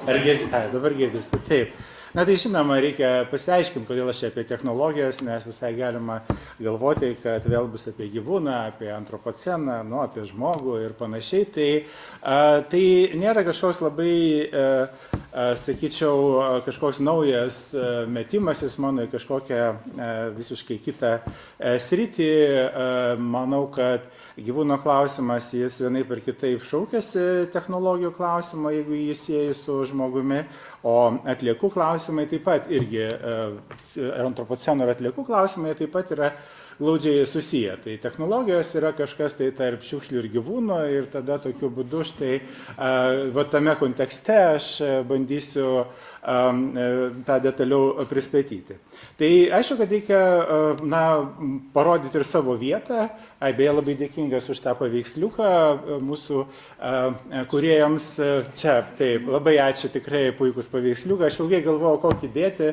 Ar girdite? Dabar girdisi. Taip. Na tai žinoma, reikia pasiaiškinti, kodėl aš apie technologijas, nes visai galima galvoti, kad vėl bus apie gyvūną, apie antropoceną, nu, apie žmogų ir panašiai. Tai nėra kažkoks labai, sakyčiau, kažkoks naujas metimasis mano į kažkokią visiškai kitą sritį. Manau, kad gyvūno klausimas, jis vienaip ir kitaip šaukėsi technologijų klausimo, jeigu jį sieja su žmogumi, o atliekų klausimai taip pat irgi, antropoceno ir atliekų klausimai taip pat yra glaudžiai susiję. Tai technologijos yra kažkas tai tarp šiukšlių ir gyvūnų ir tada tokiu būdu štai va tame kontekste aš bandysiu tą detaliau pristatyti. Tai aišku, kad reikia parodyti ir savo vietą. Beje, labai dėkingas už tą paveiksliuką mūsų kūrėjams. Čia, taip, labai ačiū, tikrai puikus paveiksliukas. Aš ilgai galvojau, kokį dėti,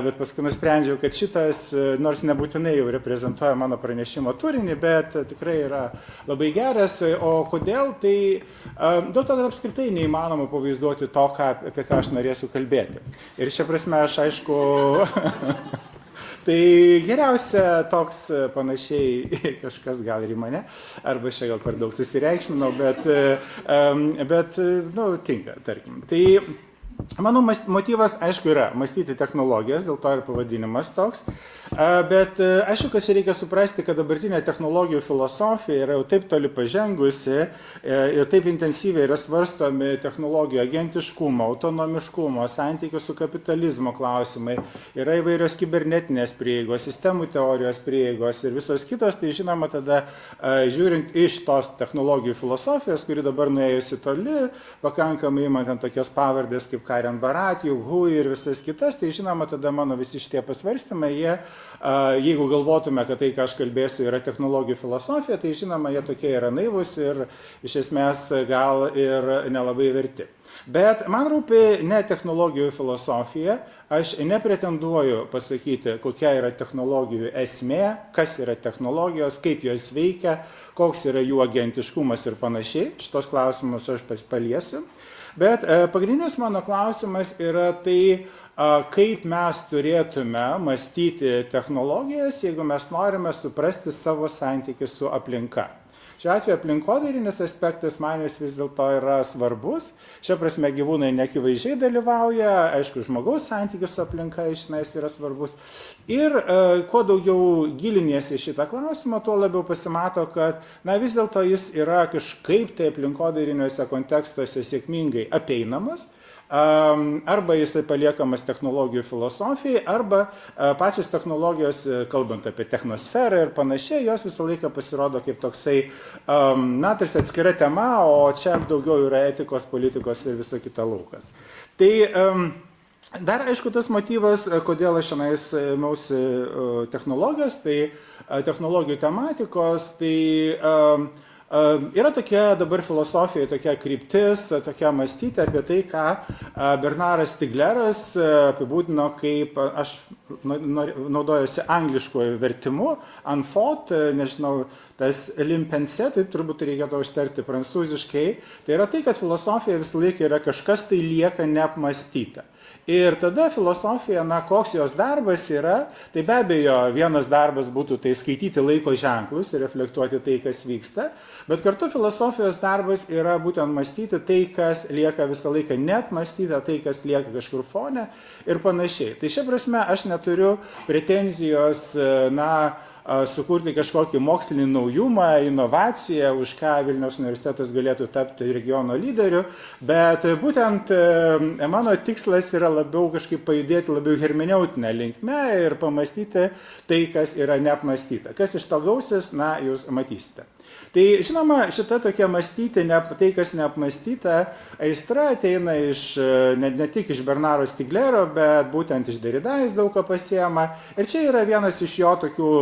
bet paskui nusprendžiau, kad šitas, nors nebūtinai jau reprezentuoja mano pranešimo turinį, bet tikrai yra labai geras. O kodėl? Tai dėl to, kad apskritai neįmanoma pavaizduoti to, apie ką aš norėsiu kalbėti. Ir šia prasme aš, aišku, tai geriausia toks panašiai kažkas gal ir į mane, arba čia gal per daug susireikšminau, bet tinka, tarkim. Tai mano motyvas, aišku, yra mąstyti technologijas, dėl to ir pavadinimas toks, bet aišku, kad čia reikia suprasti, kad dabartinė technologijų filosofija yra jau taip toli pažengusi ir taip intensyviai yra svarstomi technologijų agentiškumo, autonomiškumo, santykių su kapitalizmo klausimai, yra įvairios kibernetinės prieigos, sistemų teorijos prieigos ir visos kitos, tai žinoma tada žiūrint iš tos technologijų filosofijos, kuri dabar nuėjusi toli, pakankamai imant tokias pavardės kaip Karen Barat, Hui ir visas kitas, tai žinoma, tada mano visi šitie pasvarstymai, jie, jeigu galvotume, kad tai, ką aš kalbėsiu, yra technologijų filosofija, tai žinoma, jie tokie yra naivus ir iš esmės gal ir nelabai verti. Bet man rūpi ne technologijų filosofija, aš nepretenduoju pasakyti, kokia yra technologijų esmė, kas yra technologijos, kaip jos veikia, koks yra jų agentiškumas ir panašiai. Šitos klausimus aš paliesiu. Bet pagrindinis mano klausimas yra tai, kaip mes turėtume mąstyti technologijas, jeigu mes norime suprasti savo santykį su aplinka. Šiuo atveju aplinkodairinis aspektas man vis dėlto yra svarbus. Šia prasme gyvūnai neakivaizdžiai dalyvauja, aišku, žmogaus santykis su aplinka išnais yra svarbus. Ir kuo daugiau giliniesi šitą klausimą, tuo labiau pasimato, kad vis dėlto jis yra kažkaip tai aplinkodairiniuose kontekstuose sėkmingai apeinamas. Arba jisai paliekamas technologijų filosofijai, arba pačios technologijos, kalbant apie technosferą ir panašiai, jos visą laiką pasirodo kaip toksai, tarsi atskira tema, o čia daugiau yra etikos, politikos ir viso kita laukas. Tai dar, aišku, tas motyvas, kodėl aš šiandien ėmiausi technologijos, tai technologijų tematikos, tai yra tokia dabar filosofija, tokia kryptis, tokia mąstyti apie tai, ką Bernaras Stigleras apibūdino kaip, aš naudojuosi angliškuoju vertimu, unthought, nežinau, tas limpense, taip turbūt reikėtų ištarti prancūziškai, tai yra tai, kad filosofija visą laiką yra kažkas, tai lieka neapmąstyta. Ir tada filosofija, koks jos darbas yra, tai be abejo vienas darbas būtų tai skaityti laiko ženklus ir reflektuoti tai, kas vyksta, bet kartu filosofijos darbas yra būtent mąstyti tai, kas lieka visą laiką neapmąstyta, tai, kas lieka kažkur fone ir panašiai. Tai šia prasme aš neturiu pretenzijos, sukurti kažkokį mokslinį naujumą, inovaciją, už ką Vilniaus universitetas galėtų tapti regiono lyderiu, bet būtent mano tikslas yra labiau kažkaip pajudėti labiau hermeneutinę linkme ir pamastyti tai, kas yra neapmastyta. Kas iš to gausis, jūs matysite. Tai žinoma, šita tokia mąstyti, tai kas neapmąstyta, aistra ateina ne tik iš Bernaro Stiglero, bet būtent iš Derrida jis daug ką pasiema. Ir čia yra vienas iš jo tokių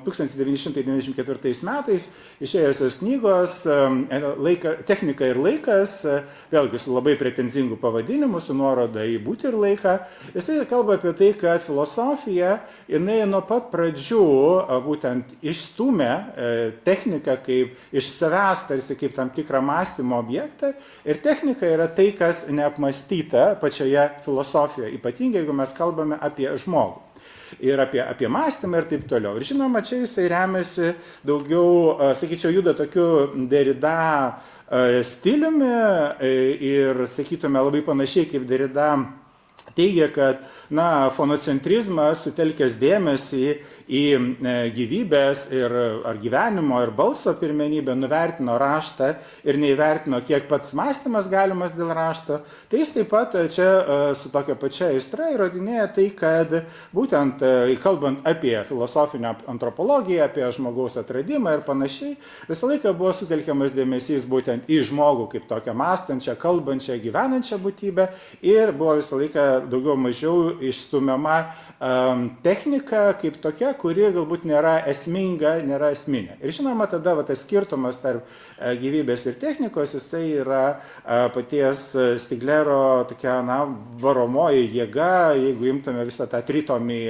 1994 metais išėjusios knygos Technika ir laikas, vėlgi su labai pretenzingu pavadinimu, su nuoroda į būtį ir laiką. Jisai kalba apie tai, kad filosofija, jinai nuo pat pradžių būtent išstūmė techniką kaip iš savęs, tarsi kaip tam tikrą mąstymo objektą. Ir technika yra tai, kas neapmąstyta pačioje filosofijoje, ypatingai jeigu mes kalbame apie žmogų. Ir apie mąstymą ir taip toliau. Ir žinoma, čia jisai remiasi daugiau, sakyčiau, juda tokiu Derrida stiliumi ir, sakytume, labai panašiai kaip Derrida teigia, kad fonocentrizmas sutelkęs dėmesį į gyvybės ar gyvenimo ir balso pirmenybę nuvertino raštą ir neįvertino, kiek pats mąstymas galimas dėl rašto. Tai jis taip pat čia su tokia pačia aistra įrodinėja tai, kad būtent kalbant apie filosofinę antropologiją, apie žmogaus atradimą ir panašiai, visą laiką buvo sutelkiamas dėmesys būtent į žmogų kaip tokią mąstančią, kalbančią, gyvenančią būtybę ir buvo visą laiką daugiau mažiau išstumiama technika kaip tokia, kuri galbūt nėra esminga, nėra esminė. Ir žinoma, tada tas skirtumas tarp gyvybės ir technikos, jisai yra paties Stiglero tokia, varomoji jėga, jeigu imtume visą tą tritomį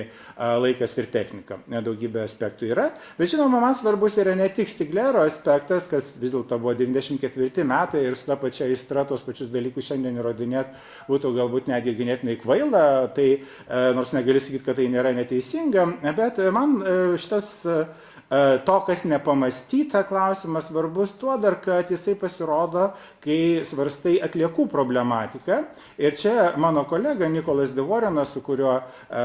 laikas ir technika. Daugybė aspektų yra. Bet žinoma, man svarbus yra ne tik Stiglero aspektas, kas vis dėlto buvo 94 metai ir su ta pačia aistra tos pačius dalykus šiandien įrodinėti būtų galbūt netgi ganėtinai kvaila, tai nors negali sakyti, kad tai nėra neteisinga, bet man šitas to, kas nepamąstyta klausimas svarbus tuo dar, kad jisai pasirodo, kai svarstai atliekų problematiką. Ir čia mano kolega Nikolas de Vorenas, su kuriuo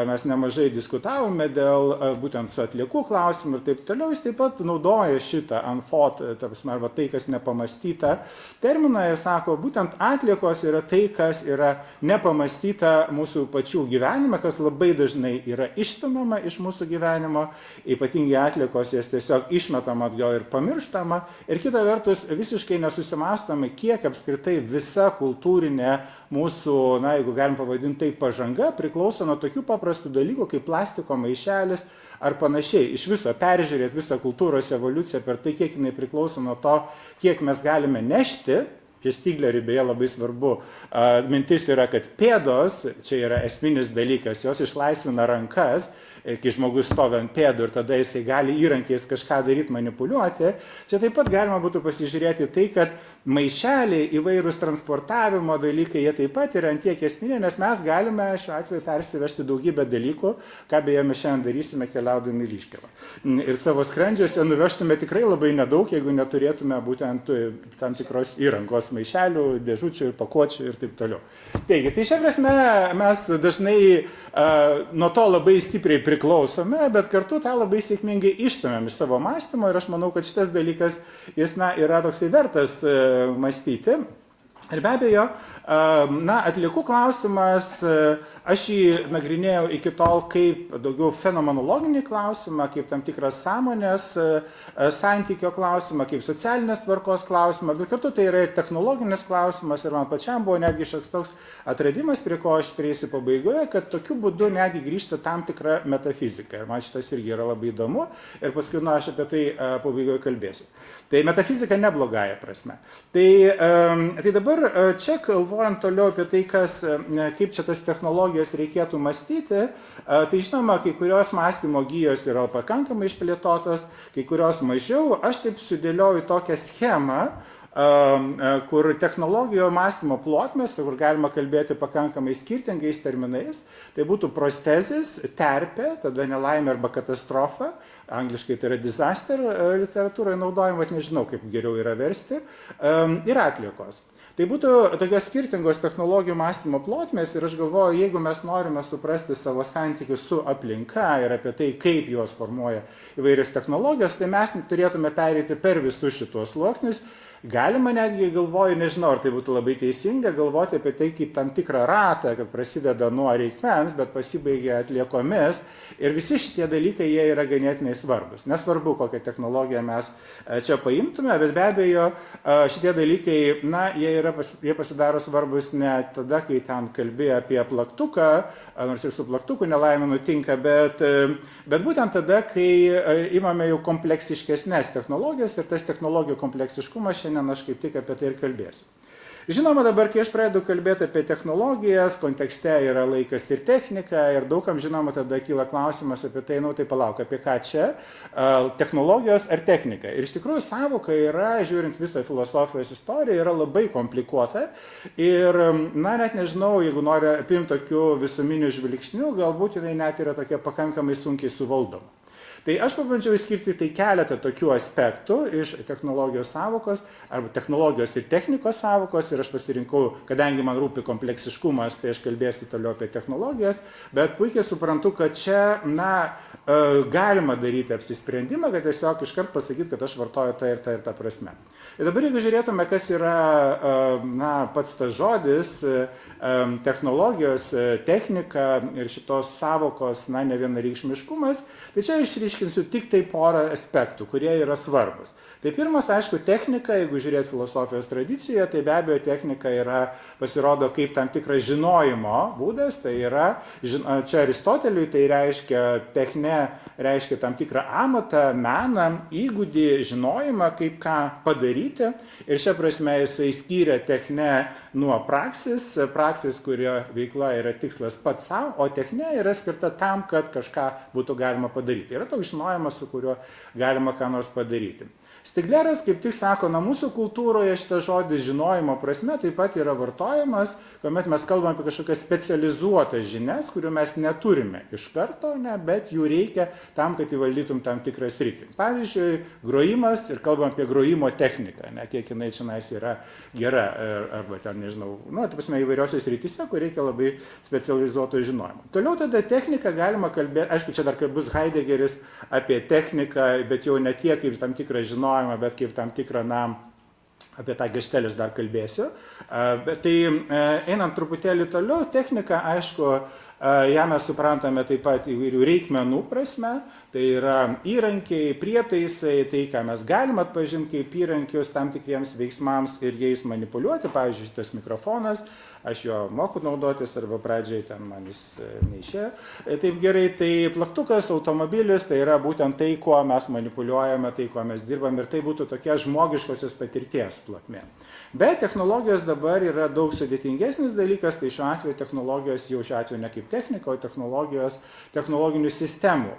mes nemažai diskutavome dėl būtent su atliekų klausimu ir taip toliau, jis taip pat naudoja šitą unthought, arba tai, kas nepamąstyta terminą ir sako, būtent atliekos yra tai, kas yra nepamąstyta mūsų pačių gyvenime, kas labai dažnai yra išstumiama iš mūsų gyvenimo, ypatingai atliekos jas tiesiog išmetama atgal ir pamirštama. Ir kita vertus, visiškai nesusimąstome, kiek apskritai visa kultūrinė mūsų, jeigu galim pavadinti tai pažanga, priklauso nuo tokių paprastų dalykų, kaip plastiko maišelis ar panašiai. Iš viso peržiūrėti visą kultūros evoliuciją per tai, kiek jinai priklauso nuo to, kiek mes galime nešti. Čia Stigleriui beje labai svarbu mintis yra, kad pėdos, čia yra esminis dalykas, jos išlaisvina rankas, kai žmogus stovi ant pėdų ir tada jisai gali įrankiais kažką daryti, manipuliuoti. Čia taip pat galima būtų pasižiūrėti tai, kad maišeliai, įvairūs transportavimo dalykai, jie taip pat yra ant tiek esminė, nes mes galime šiuo atveju persivežti daugybę dalykų, ką beje mes šiandien darysime keliaudami į Lyškevą. Ir savo skrandžiuose nuvežtume tikrai labai nedaug, jeigu neturėtume būtent tam tikros įrangos maišelių, dėžučių ir pakuočių ir taip toliau. Taigi, tai šia prasme mes dažnai nuo to labai stipriai priklausome, bet kartu tą labai sėkmingai išstumėm iš savo mąstymo ir aš manau, kad šitas dalykas jis yra toksai vertas mąstyti. Ir be abejo, atliekų klausimas, aš jį nagrinėjau iki tol kaip daugiau fenomenologinį klausimą, kaip tam tikras sąmonės santykio klausimą, kaip socialinės tvarkos klausimą, bet kartu tai yra ir technologinis klausimas ir man pačiam buvo netgi šioks toks atradimas, prie ko aš prieisiu pabaigoje, kad tokiu būdu netgi grįžta tam tikra metafizika. Ir man šitas irgi yra labai įdomu ir paskui aš apie tai pabaigoje kalbėsiu. Tai metafizika neblogąja prasme. Tai dabar čia galvojant toliau apie tai, kaip čia tas technologijas reikėtų mąstyti, tai žinoma, kai kurios mąstymo gijos yra pakankamai išplėtotos, kai kurios mažiau. Aš taip sudėlioju tokią schemą, kur technologijų mąstymo plotmės, kur galima kalbėti pakankamai skirtingais terminais, tai būtų prostezis, terpė, tada nelaimė arba katastrofa, angliškai tai yra disaster literatūroje naudojama, nežinau, kaip geriau yra versti, ir atliekos. Tai būtų tokios skirtingos technologijų mąstymo plotmės ir aš galvoju, jeigu mes norime suprasti savo santykius su aplinka ir apie tai, kaip juos formuoja įvairios technologijos, tai mes turėtume pereiti per visus šitos sluoksnius. Galima netgi galvoju, nežinau, ar tai būtų labai teisinga, galvoti apie tai kaip tam tikrą ratą, kad prasideda nuo reikmens, bet pasibaigia atliekomis. Ir visi šitie dalykai, jie yra ganėtinai svarbus. Nesvarbu, kokią technologiją mes čia paimtume, bet be abejo šitie dalykai, na, jie pasidaro svarbus ne tada, kai ten kalbėjo apie plaktuką, nors ir su plaktuku nelaimė nutinka, bet būtent tada, kai imame jau kompleksiškesnės technologijas ir tas technologijų kompleksiškumas šiandien aš kaip tik apie tai ir kalbėsiu. Žinoma, dabar, kai aš pradedu kalbėti apie technologijas, kontekste yra laikas ir technika ir daugam žinoma tada kyla klausimas apie tai, tai palauk, apie ką čia, technologijos ar technika. Ir iš tikrųjų sąvoka yra, žiūrint visą filosofijos istoriją, yra labai komplikuota ir, na, net nežinau, jeigu nori apimti tokių visuminių žvilgsnių, galbūt jinai net yra tokia pakankamai sunkiai suvaldoma. Tai aš pabandžiau išskirti tai keletą tokių aspektų iš technologijos sąvokos arba technologijos ir technikos sąvokos ir aš pasirinkau, kadangi man rūpi kompleksiškumas, tai aš kalbėsiu toliau apie technologijas, bet puikiai suprantu, kad čia, na, galima daryti apsisprendimą, kad tiesiog iškart pasakyti, kad aš vartoju tą ir tą prasme. Ir dabar, jeigu žiūrėtume, kas yra, na, pats tas žodis, technologijos, technika ir šitos sąvokos, na, nevienareikšmiškumas, tai čia išryškinsiu tik tai porą aspektų, kurie yra svarbus. Tai pirmas, aišku, technika, jeigu žiūrėt filosofijos tradiciją, tai be abejo technika yra, pasirodo, kaip tam tikras žinojimo būdas, tai yra, čia Aristoteliui tai reiškia, techne reiškia tam tikrą amatą, meną, įgūdį, žinojimą, kaip ką padaryti. Ir šia prasme jisai skyrė techne nuo praksis, kurio veikla yra tikslas pats savo, o techne yra skirta tam, kad kažką būtų galima padaryti. Yra toks žinojimas, su kuriuo galima ką nors padaryti. Stigleras kaip tik sako, na mūsų kultūroje šitas žodis žinojimo prasme taip pat yra vartojamas, kuomet mes kalbame apie kažkokias specializuotas žinias, kurių mes neturime iš karto, ne, bet jų reikia tam, kad įvaldytum tam tikrą sritį. Pavyzdžiui, grojimas ir kalbam apie grojimo techniką, ne, kiek jinai čia yra gera, arba ten, nežinau, nu, tai prasme, įvairiose srityse, kur reikia labai specializuoto žinojimo. Toliau tada techniką galima kalbėti, aišku, čia dar bus Heideggeris apie techniką, bet jau ne tiek kaip tam tikrą žinojimą, bet kaip tam tikrą, na, apie tą geštelį aš dar kalbėsiu. Bet tai einant truputėlį toliau, technika, aišku, ją mes suprantame taip pat įvairių reikmenų prasme, tai yra įrankiai, prietaisai, tai ką mes galime atpažinti kaip įrankius tam tikriems veiksmams ir jais manipuliuoti. Pavyzdžiui, šitas mikrofonas, aš jo moku naudotis arba pradžiai ten man jis neišėjo. Taip gerai, tai plaktukas, automobilis, tai yra būtent tai, kuo mes manipuliuojame, tai, kuo mes dirbam ir tai būtų tokia žmogiškosios patirties plotmė. Bet technologijos dabar yra daug sudėtingesnis dalykas, tai šiuo atveju technologijos jau šiuo atveju ne kaip technika, o technologijos, technologinių sistemų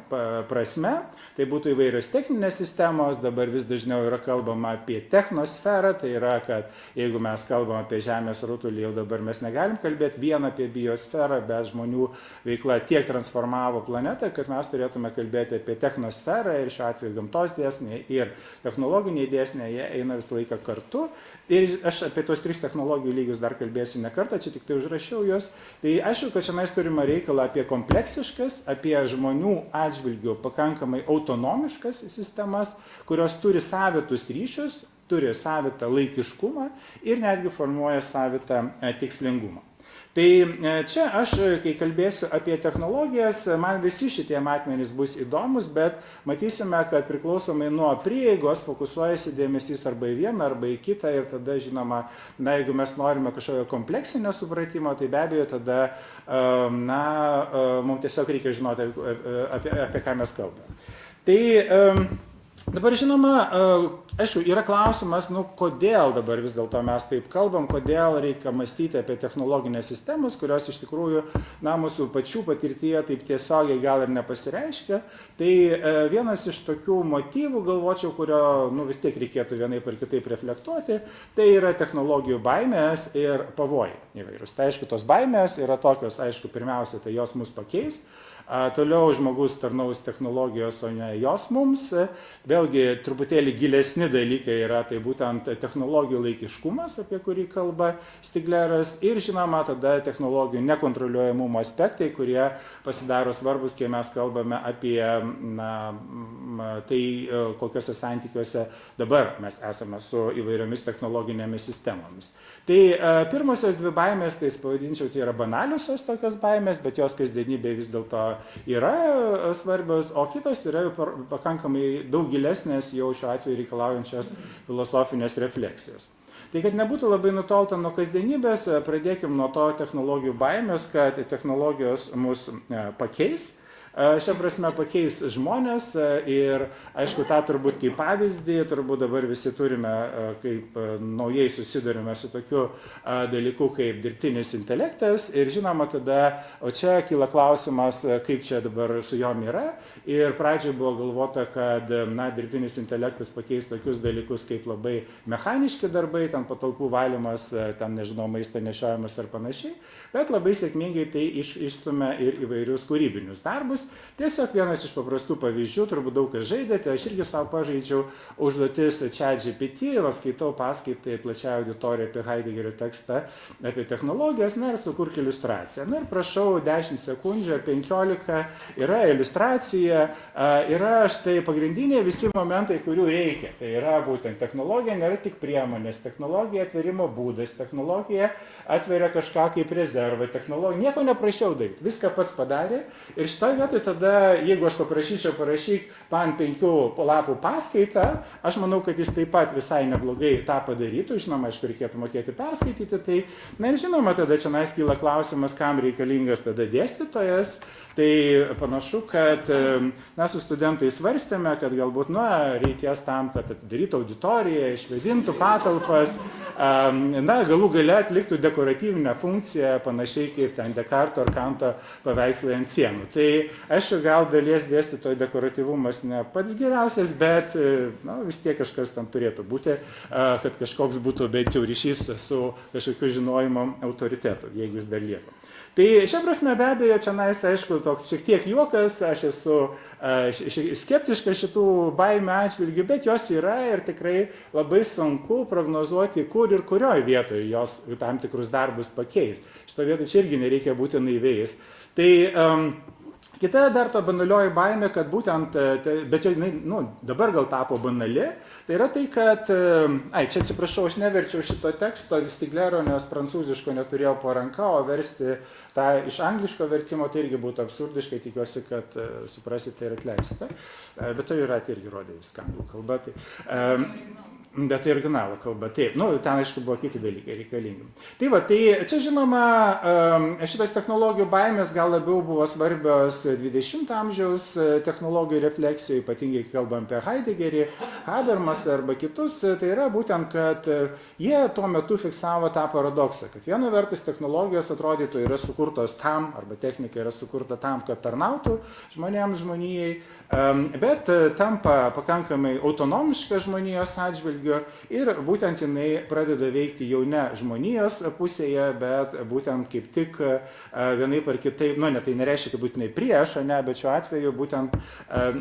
prasme. Tai būtų įvairios techninės sistemos, dabar vis dažniau yra kalbama apie technosferą, tai yra, kad jeigu mes kalbam apie Žemės rutulį, jau dabar mes negalim kalbėti vien apie biosferą, bet žmonių veikla tiek transformavo planetą, kad mes turėtume kalbėti apie technosferą ir šiuo atveju gamtos dėsniai ir technologiniai dėsniai, jie eina visą laiką kartu. Ir aš apie tos tris technologijų lygius dar kalbėsiu ne kartą, čia tik tai užrašiau juos. Tai aišku, kad šiandien turime reikalą apie kompleksiškas, apie žmonių atžvilgių pakankamai autonomiškas sistemas, kurios turi savitus ryšius, turi savitą laikiškumą ir netgi formuoja savitą tikslingumą. Tai čia aš, kai kalbėsiu apie technologijas, man visi šitie matmenys bus įdomus, bet matysime, kad priklausomai nuo prieigos fokusuojasi dėmesys arba į vieną, arba į kitą ir tada, žinoma, na, jeigu mes norime kažkokio kompleksinio supratimo, tai be abejo tada, na, mums tiesiog reikia žinoti, apie ką mes kalbame. Tai dabar, žinoma, aišku, yra klausimas, nu, kodėl dabar vis dėlto mes taip kalbam, kodėl reikia mąstyti apie technologinės sistemas, kurios iš tikrųjų, na, mūsų pačių patirtyje taip tiesiogiai gal ir nepasireiškia. Tai vienas iš tokių motyvų, galvočiau, kurio, nu, vis tiek reikėtų vienaip ar kitaip reflektuoti, tai yra technologijų baimės ir pavojai įvairūs. Tai aišku, tos baimės yra tokios, aišku, pirmiausia, tai jos mus pakeis. Toliau žmogus tarnaus technologijos, o ne jos mums, vėlgi truputėlį gilesni dalykai yra, tai būtent technologijų laikiškumas, apie kurį kalba Stigleras, ir žinoma tada technologijų nekontroliuojamumo aspektai, kurie pasidaro svarbus, kai mes kalbame apie tai, kokiuose santykiuose dabar mes esame su įvairiomis technologinėmis sistemomis. Tai pirmosios dvi baimės, tai pavadinčiau, tai yra banaliosios tokios baimės, bet jos kasdienybėje vis dėlto yra svarbios, o kitos yra pakankamai daug gilesnės, jau šiuo atveju reikalaujančios filosofinės refleksijos. Tai kad nebūtų labai nutolta nuo kasdienybės, pradėkim nuo to technologijų baimės, kad technologijos mus pakeis. Šia prasme pakeis žmonės ir, aišku, tą turbūt kaip pavyzdį, turbūt dabar visi turime, kaip naujai susidurime su tokiu dalyku kaip dirbtinis intelektas ir žinoma tada, o čia kyla klausimas, kaip čia dabar su jom yra ir pradžioje buvo galvota, kad dirbtinis intelektas pakeis tokius dalykus kaip labai mechaniški darbai, ten patalpų valymas, ten nežinau, maisto nešiojimas ar panašiai, bet labai sėkmingai tai išstumia ir įvairius kūrybinius darbus. Tiesiog vienas iš paprastų pavyzdžių, turbūt daug kas žaidėte, aš irgi savo pažaidžiau užduotis ChatGPT, skaitau paskaitai plačiai auditoriją apie Heideggerio tekstą apie technologijas, ir sukurk iliustraciją. Ir prašau 10 sekundžių ar 15, yra iliustracija, yra štai pagrindiniai visi momentai, kurių reikia. Tai yra būtent technologija, nėra tik priemonės, technologija atverimo būdas, technologija atveria kažką kaip rezervą, technologija, nieko neprašiau daryti, viską pats padarė ir šitoje vietoje tada, jeigu aš paprašyčiau parašyk man 5 lapų paskaitą, aš manau, kad jis taip pat visai neblogai tą padarytų, žinoma, aišku, reikėtų mokėti perskaityti, tai, ir žinoma, tada čia kyla klausimas, kam reikalingas tada dėstytojas, tai panašu, kad mes su studentais svarstėme, kad galbūt, reikės tam, kad atidarytų auditoriją, išvėdintų patalpas, galų gale atliktų dekoratyvinę funkciją, panašiai kaip ten Dekarto ar Kanto paveikslai ant sienų. Tai aišku, gal dalies dėstytojo dekoratyvumas ne pats geriausias, bet vis tiek kažkas tam turėtų būti, kad kažkoks būtų bent jau ryšys su kažkokiu žinojimo autoritetu, jeigu jis dar lieka. Tai šia prasme be abejo, čia aišku, toks šiek tiek juokas, aš esu skeptiškas šitų baimių atžvilgių, bet jos yra ir tikrai labai sunku prognozuoti, kur ir kurioje vietoje jos tam tikrus darbus pakeis. Šito vietoje čia irgi nereikia būti naiviais. Tai kita dar to banalioji baimė, kad būtent, bet jau dabar gal tapo banali, tai yra tai, kad, čia atsiprašau, aš neverčiau šito teksto Stiglero, nes prancūziško neturėjau po ranka, o versti tą iš angliško vertimo, tai irgi būtų absurdiškai, tikiuosi, kad suprasite ir atleisite, bet tai yra irgi rodė viską anglų kalba. Bet tai originalo kalba, taip, ten aišku buvo kiti dalykai reikalingi. Tai va, tai čia žinoma, šitas technologijų baimės gal labiau buvo svarbios 20 amžiaus technologijų refleksijų, ypatingai kalbam apie Heideggerį, Habermas arba kitus, tai yra būtent, kad jie tuo metu fiksavo tą paradoksą, kad viena vertus technologijos atrodytų yra sukurtos tam, arba technika yra sukurta tam, kad tarnautų žmonėms, žmonijai, bet tampa pakankamai autonomiška žmonijos atžvilgiu. Ir būtent jinai pradeda veikti jau ne žmonijos pusėje, bet būtent kaip tik vienaip ar kitaip, tai nereiškia, kad būtinai prieš, bet šiuo atveju būtent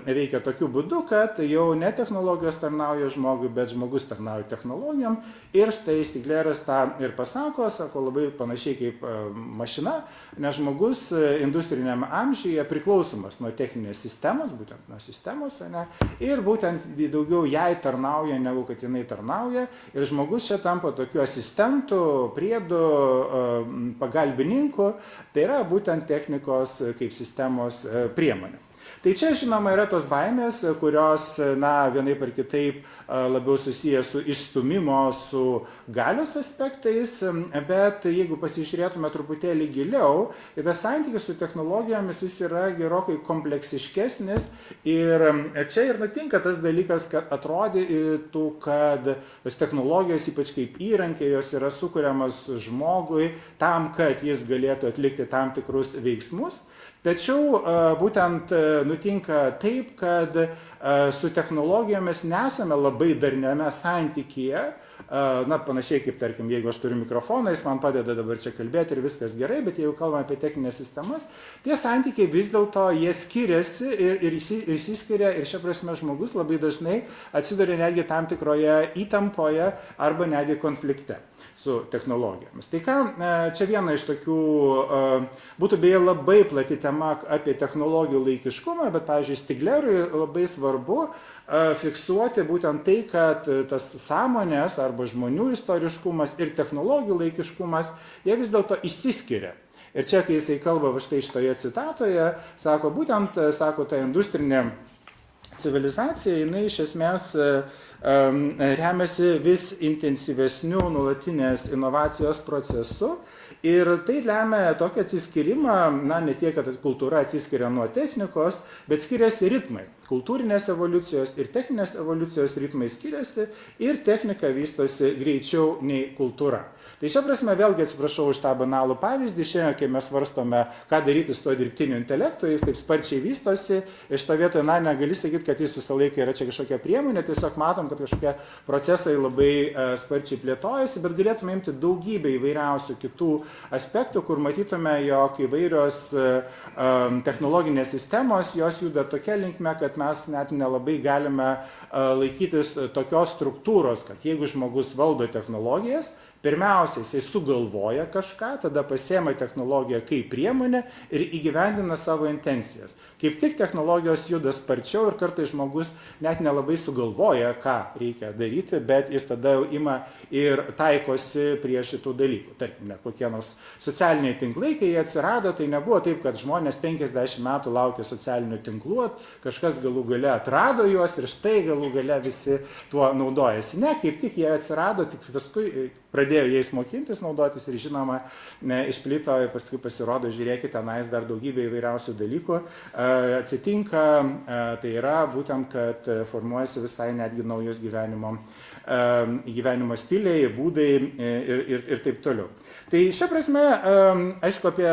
veikia tokiu būdu, kad jau ne technologijos tarnauja žmogui, bet žmogus tarnauja technologijom. Ir štai Stigleras tą ir pasako, sako labai panašiai kaip mašina, nes žmogus industriniame amžiuje priklausomas nuo techninės sistemos, būtent nuo sistemos, ir būtent daugiau jai tarnauja, negu kad jinai tarnauja, ir žmogus čia tampa tokiu asistentu, priedu, pagalbininku, tai yra būtent technikos kaip sistemos priemonė. Tai čia, žinoma, yra tos baimės, kurios, vienaip ar kitaip labiau susijęs su išstumimo, su galios aspektais, bet jeigu pasižiūrėtume truputėlį giliau, tai tas santykis su technologijomis jis yra gerokai kompleksiškesnis ir čia ir nutinka tas dalykas, kad atrodytų, kad tos technologijos, ypač kaip įrankiai, jos yra sukuriamas žmogui tam, kad jis galėtų atlikti tam tikrus veiksmus. Tačiau būtent nutinka taip, kad su technologijomis nesame labai darniame santykyje, na, panašiai kaip, tarkim, jeigu aš turiu mikrofoną, jis man padeda dabar čia kalbėti ir viskas gerai, bet jeigu kalbame apie techninės sistemas, tie santykiai vis dėlto jie skiriasi ir išsiskiria ir šia prasme žmogus labai dažnai atsiduria netgi tam tikroje įtampoje arba netgi konflikte su technologijomis. Tai ką, čia viena iš tokių, būtų beje labai plati tema apie technologijų laikiškumą, bet, pavyzdžiui, Stiglerui labai svarbu fiksuoti būtent tai, kad tas sąmonės arba žmonių istoriškumas ir technologijų laikiškumas, jie vis dėlto išsiskiria. Ir čia, kai jisai kalba va štai šitoje citatoje, sako, būtent, sako, ta industrinė civilizacija, jinai iš esmės remiasi vis intensyvesniu nuolatinės inovacijos procesu ir tai lemia tokį atsiskyrimą, na, ne tiek, kad kultūra atsiskiria nuo technikos, bet skiriasi ritmai. Kultūrinės evoliucijos ir techninės evoliucijos ritmai skiriasi ir technika vystosi greičiau nei kultūra. Tai šia prasme, vėlgi atsiprašau už tą banalų pavyzdį, šiandien, kai mes svarstome, ką daryti su to dirbtiniu intelektu, jis taip sparčiai vystosi, iš to vietoje, na, negali sakyti, kad jis visą laiką yra čia kažkokia priemonė, tiesiog matom, kad kažkokie procesai labai sparčiai plėtojasi, bet galėtume imti daugybę įvairiausių kitų aspektų, kur matytume, jog įvairios technologinės sistemos, jos juda tokia linkme, kad mes net nelabai galime laikytis tokios struktūros, kad jeigu žmogus valdo technologijas, pirmiausia, jisai sugalvoja kažką, tada pasiema technologiją kaip priemonę ir įgyvendina savo intencijas. Kaip tik technologijos juda sparčiau ir kartais žmogus net nelabai sugalvoja, ką reikia daryti, bet jis tada jau ima ir taikosi prie šitų dalykų. Tarkim, net kokie nors socialiniai tinklai, kai jie atsirado, tai nebuvo taip, kad žmonės 50 metų laukė socialinių tinklų, kažkas galų gale atrado juos ir štai galų gale visi tuo naudojasi. Ne, kaip tik jie atsirado, tik paskui pradėjo jais mokintis, naudotis ir žinoma išplito ir paskui pasirodo, žiūrėkite, tenais dar daugybė įvairiausių dalykų atsitinka, tai yra būtent, kad formuojasi visai netgi naujos gyvenimo stiliai, būdai ir taip toliau. Tai šia prasme, aišku, apie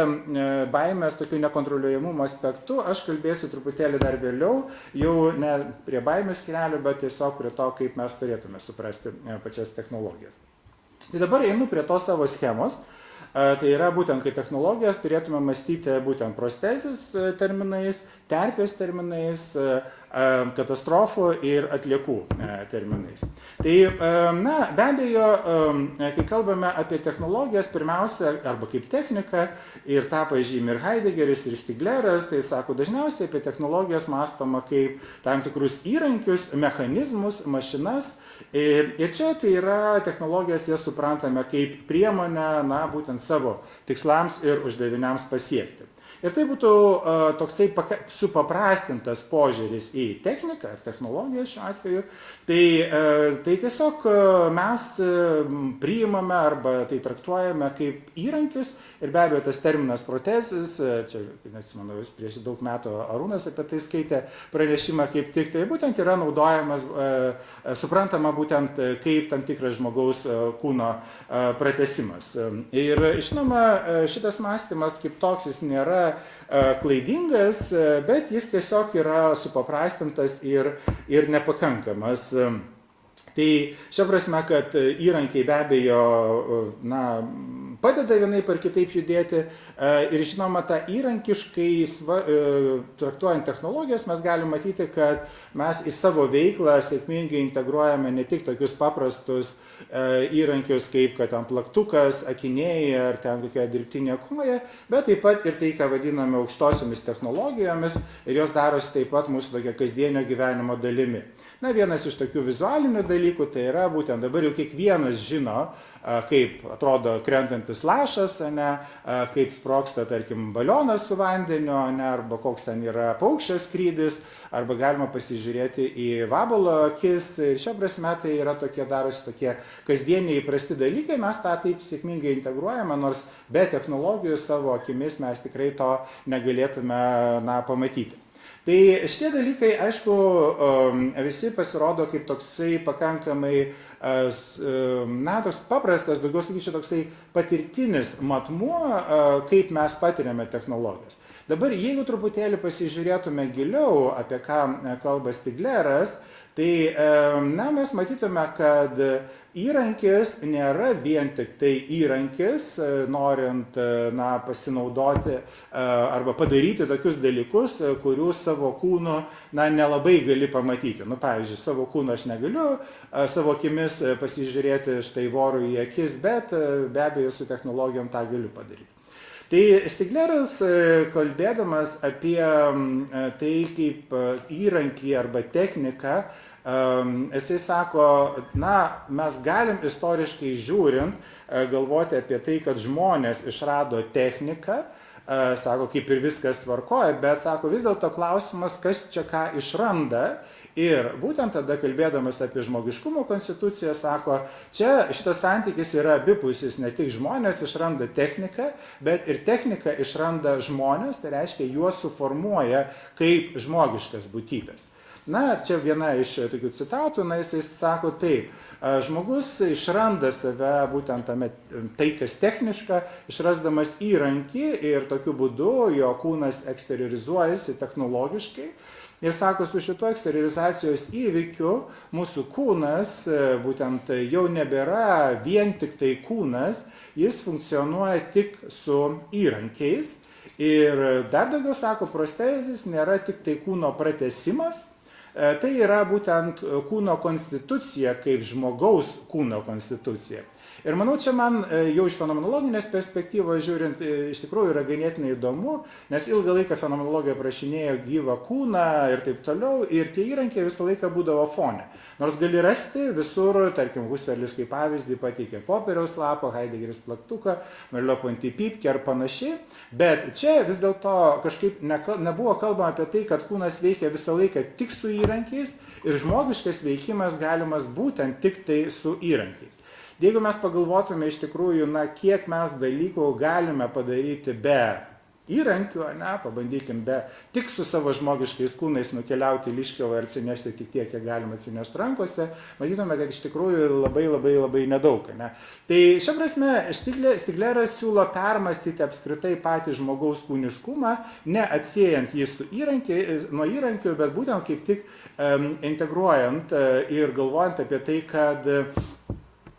baimės tokių nekontroliuojamumo aspektų aš kalbėsiu truputėlį dar vėliau, jau ne prie baimės skyrelio, bet tiesiog prie to, kaip mes turėtume suprasti pačias technologijas. Tai dabar einu prie tos savo schemos. Tai yra būtent, kai technologijas turėtume mąstyti būtent prostezės terminais, terpės terminais, katastrofų ir atliekų terminais. Tai, na, be abejo, kai kalbame apie technologijas, pirmiausia, arba kaip technika, ir tą pažymi ir Heideggeris, ir Stigleras, tai sako, dažniausiai apie technologijas mąstoma kaip tam tikrus įrankius, mechanizmus, mašinas. Ir čia tai yra technologijas, jas suprantame kaip priemonę, na, būtent savo tikslams ir uždaviniams pasiekti. Ir tai būtų toksai supaprastintas požiūris į techniką ar technologiją šiuo atveju. Tai tiesiog mes priimame arba tai traktuojame kaip įrankius ir be abejo tas terminas protezis, čia, neatsimenu, prieš daug metų Arūnas apie tai skaitė pranešimą kaip tik, tai būtent yra naudojamas, suprantama būtent kaip tam tikras žmogaus kūno pratesimas. Ir žinoma, šitas mąstymas kaip toks jis nėra klaidingas, bet jis tiesiog yra supaprastintas ir nepakankamas. Tai šia prasme, kad įrankiai be abejo, na, padeda vienaip ar kitaip judėti ir žinoma, tą įrankiškai traktuojant technologijas mes galime matyti, kad mes į savo veiklą sėkmingai integruojame ne tik tokius paprastus įrankius kaip kad ten plaktukas, akiniai ar ten kokia dirbtinė koja, bet taip pat ir tai, ką vadiname aukštosiomis technologijomis ir jos darosi taip pat mūsų tokia kasdienio gyvenimo dalimi. Na, vienas iš tokių vizualinių dalykų tai yra būtent dabar jau kiekvienas žino, kaip atrodo krentantis lašas, ne, kaip sprogsta, tarkim, balionas su vandeniu, ne, arba koks ten yra paukščio skrydis, arba galima pasižiūrėti į vabalo akis. Ir šia prasme tai yra tokie, darosi tokie kasdieniai įprasti dalykai, mes tą taip sėkmingai integruojame, nors be technologijų savo akimis mes tikrai to negalėtume, na, pamatyti. Tai šitie dalykai, aišku, visi pasirodo kaip toksai pakankamai na, toks paprastas, daugiau sakyčiau, toksai patirtinis matmuo, kaip mes patiriame technologijas. Dabar, jeigu truputėlį pasižiūrėtume giliau, apie ką kalba Stigleras, tai na, mes matytume, kad įrankis nėra vien tik tai įrankis, norint na, pasinaudoti arba padaryti tokius dalykus, kurių savo kūnu na, nelabai gali pamatyti. Nu, pavyzdžiui, savo kūnu aš negaliu savo akimis pasižiūrėti štai vorui į akis, bet be abejo su technologijom tą galiu padaryti. Tai Stigleras, kalbėdamas apie tai kaip įrankį arba techniką, jisai sako, na, mes galim istoriškai žiūrint galvoti apie tai, kad žmonės išrado techniką, sako, kaip ir viskas tvarkoja, bet sako, vis dėlto klausimas, kas čia ką išranda. Ir būtent tada, kalbėdamas apie žmogiškumo konstituciją, sako, čia šitas santykis yra abipusis, ne tik žmonės išranda techniką, bet ir technika išranda žmonės, tai reiškia, juos suformuoja kaip žmogiškas būtybės. Na, čia viena iš tokių citatų, na, jisai sako taip, žmogus išranda save būtent tame, tai kas techniška, išrasdamas įrankį ir tokiu būdu jo kūnas eksteriorizuojasi technologiškai. Ir sako, su šituo eksteriorizacijos įvykiu mūsų kūnas būtent jau nebėra vien tik tai kūnas, jis funkcionuoja tik su įrankiais. Ir dar daugiau sako, prostezis nėra tik tai kūno pratęsimas, tai yra būtent kūno konstitucija kaip žmogaus kūno konstitucija. Ir manau, čia man jau iš fenomenologinės perspektyvos žiūrint, iš tikrųjų yra ganėtinai įdomu, nes ilgą laiką fenomenologija aprašinėjo gyvą kūną ir taip toliau, ir tie įrankiai visą laiką būdavo fone. Nors gali rasti visur, tarkim, Husserlis kaip pavyzdį pateikė popieriaus lapo, Heideggeris plaktuką, Merleau-Ponty pypkę ar panašiai, bet čia vis dėlto kažkaip nebuvo kalbama apie tai, kad kūnas veikia visą laiką tik su įrankiais ir žmogiškas veikimas galimas būtent tik tai su įrankiais. Jeigu mes pagalvotume iš tikrųjų, na, kiek mes dalykų galime padaryti be įrankių, ne, pabandykim tik su savo žmogiškais kūnais nukeliauti į Liškiavą ir atsinešti tik tiek, kiek galima atsinešti rankose, matytume, kad iš tikrųjų labai nedaug. Ne. Tai šia prasme Stigleras siūlo permastyti apskritai patį žmogaus kūniškumą, neatsiejant jį nuo įrankių, bet būtent kaip tik integruojant ir galvojant apie tai, kad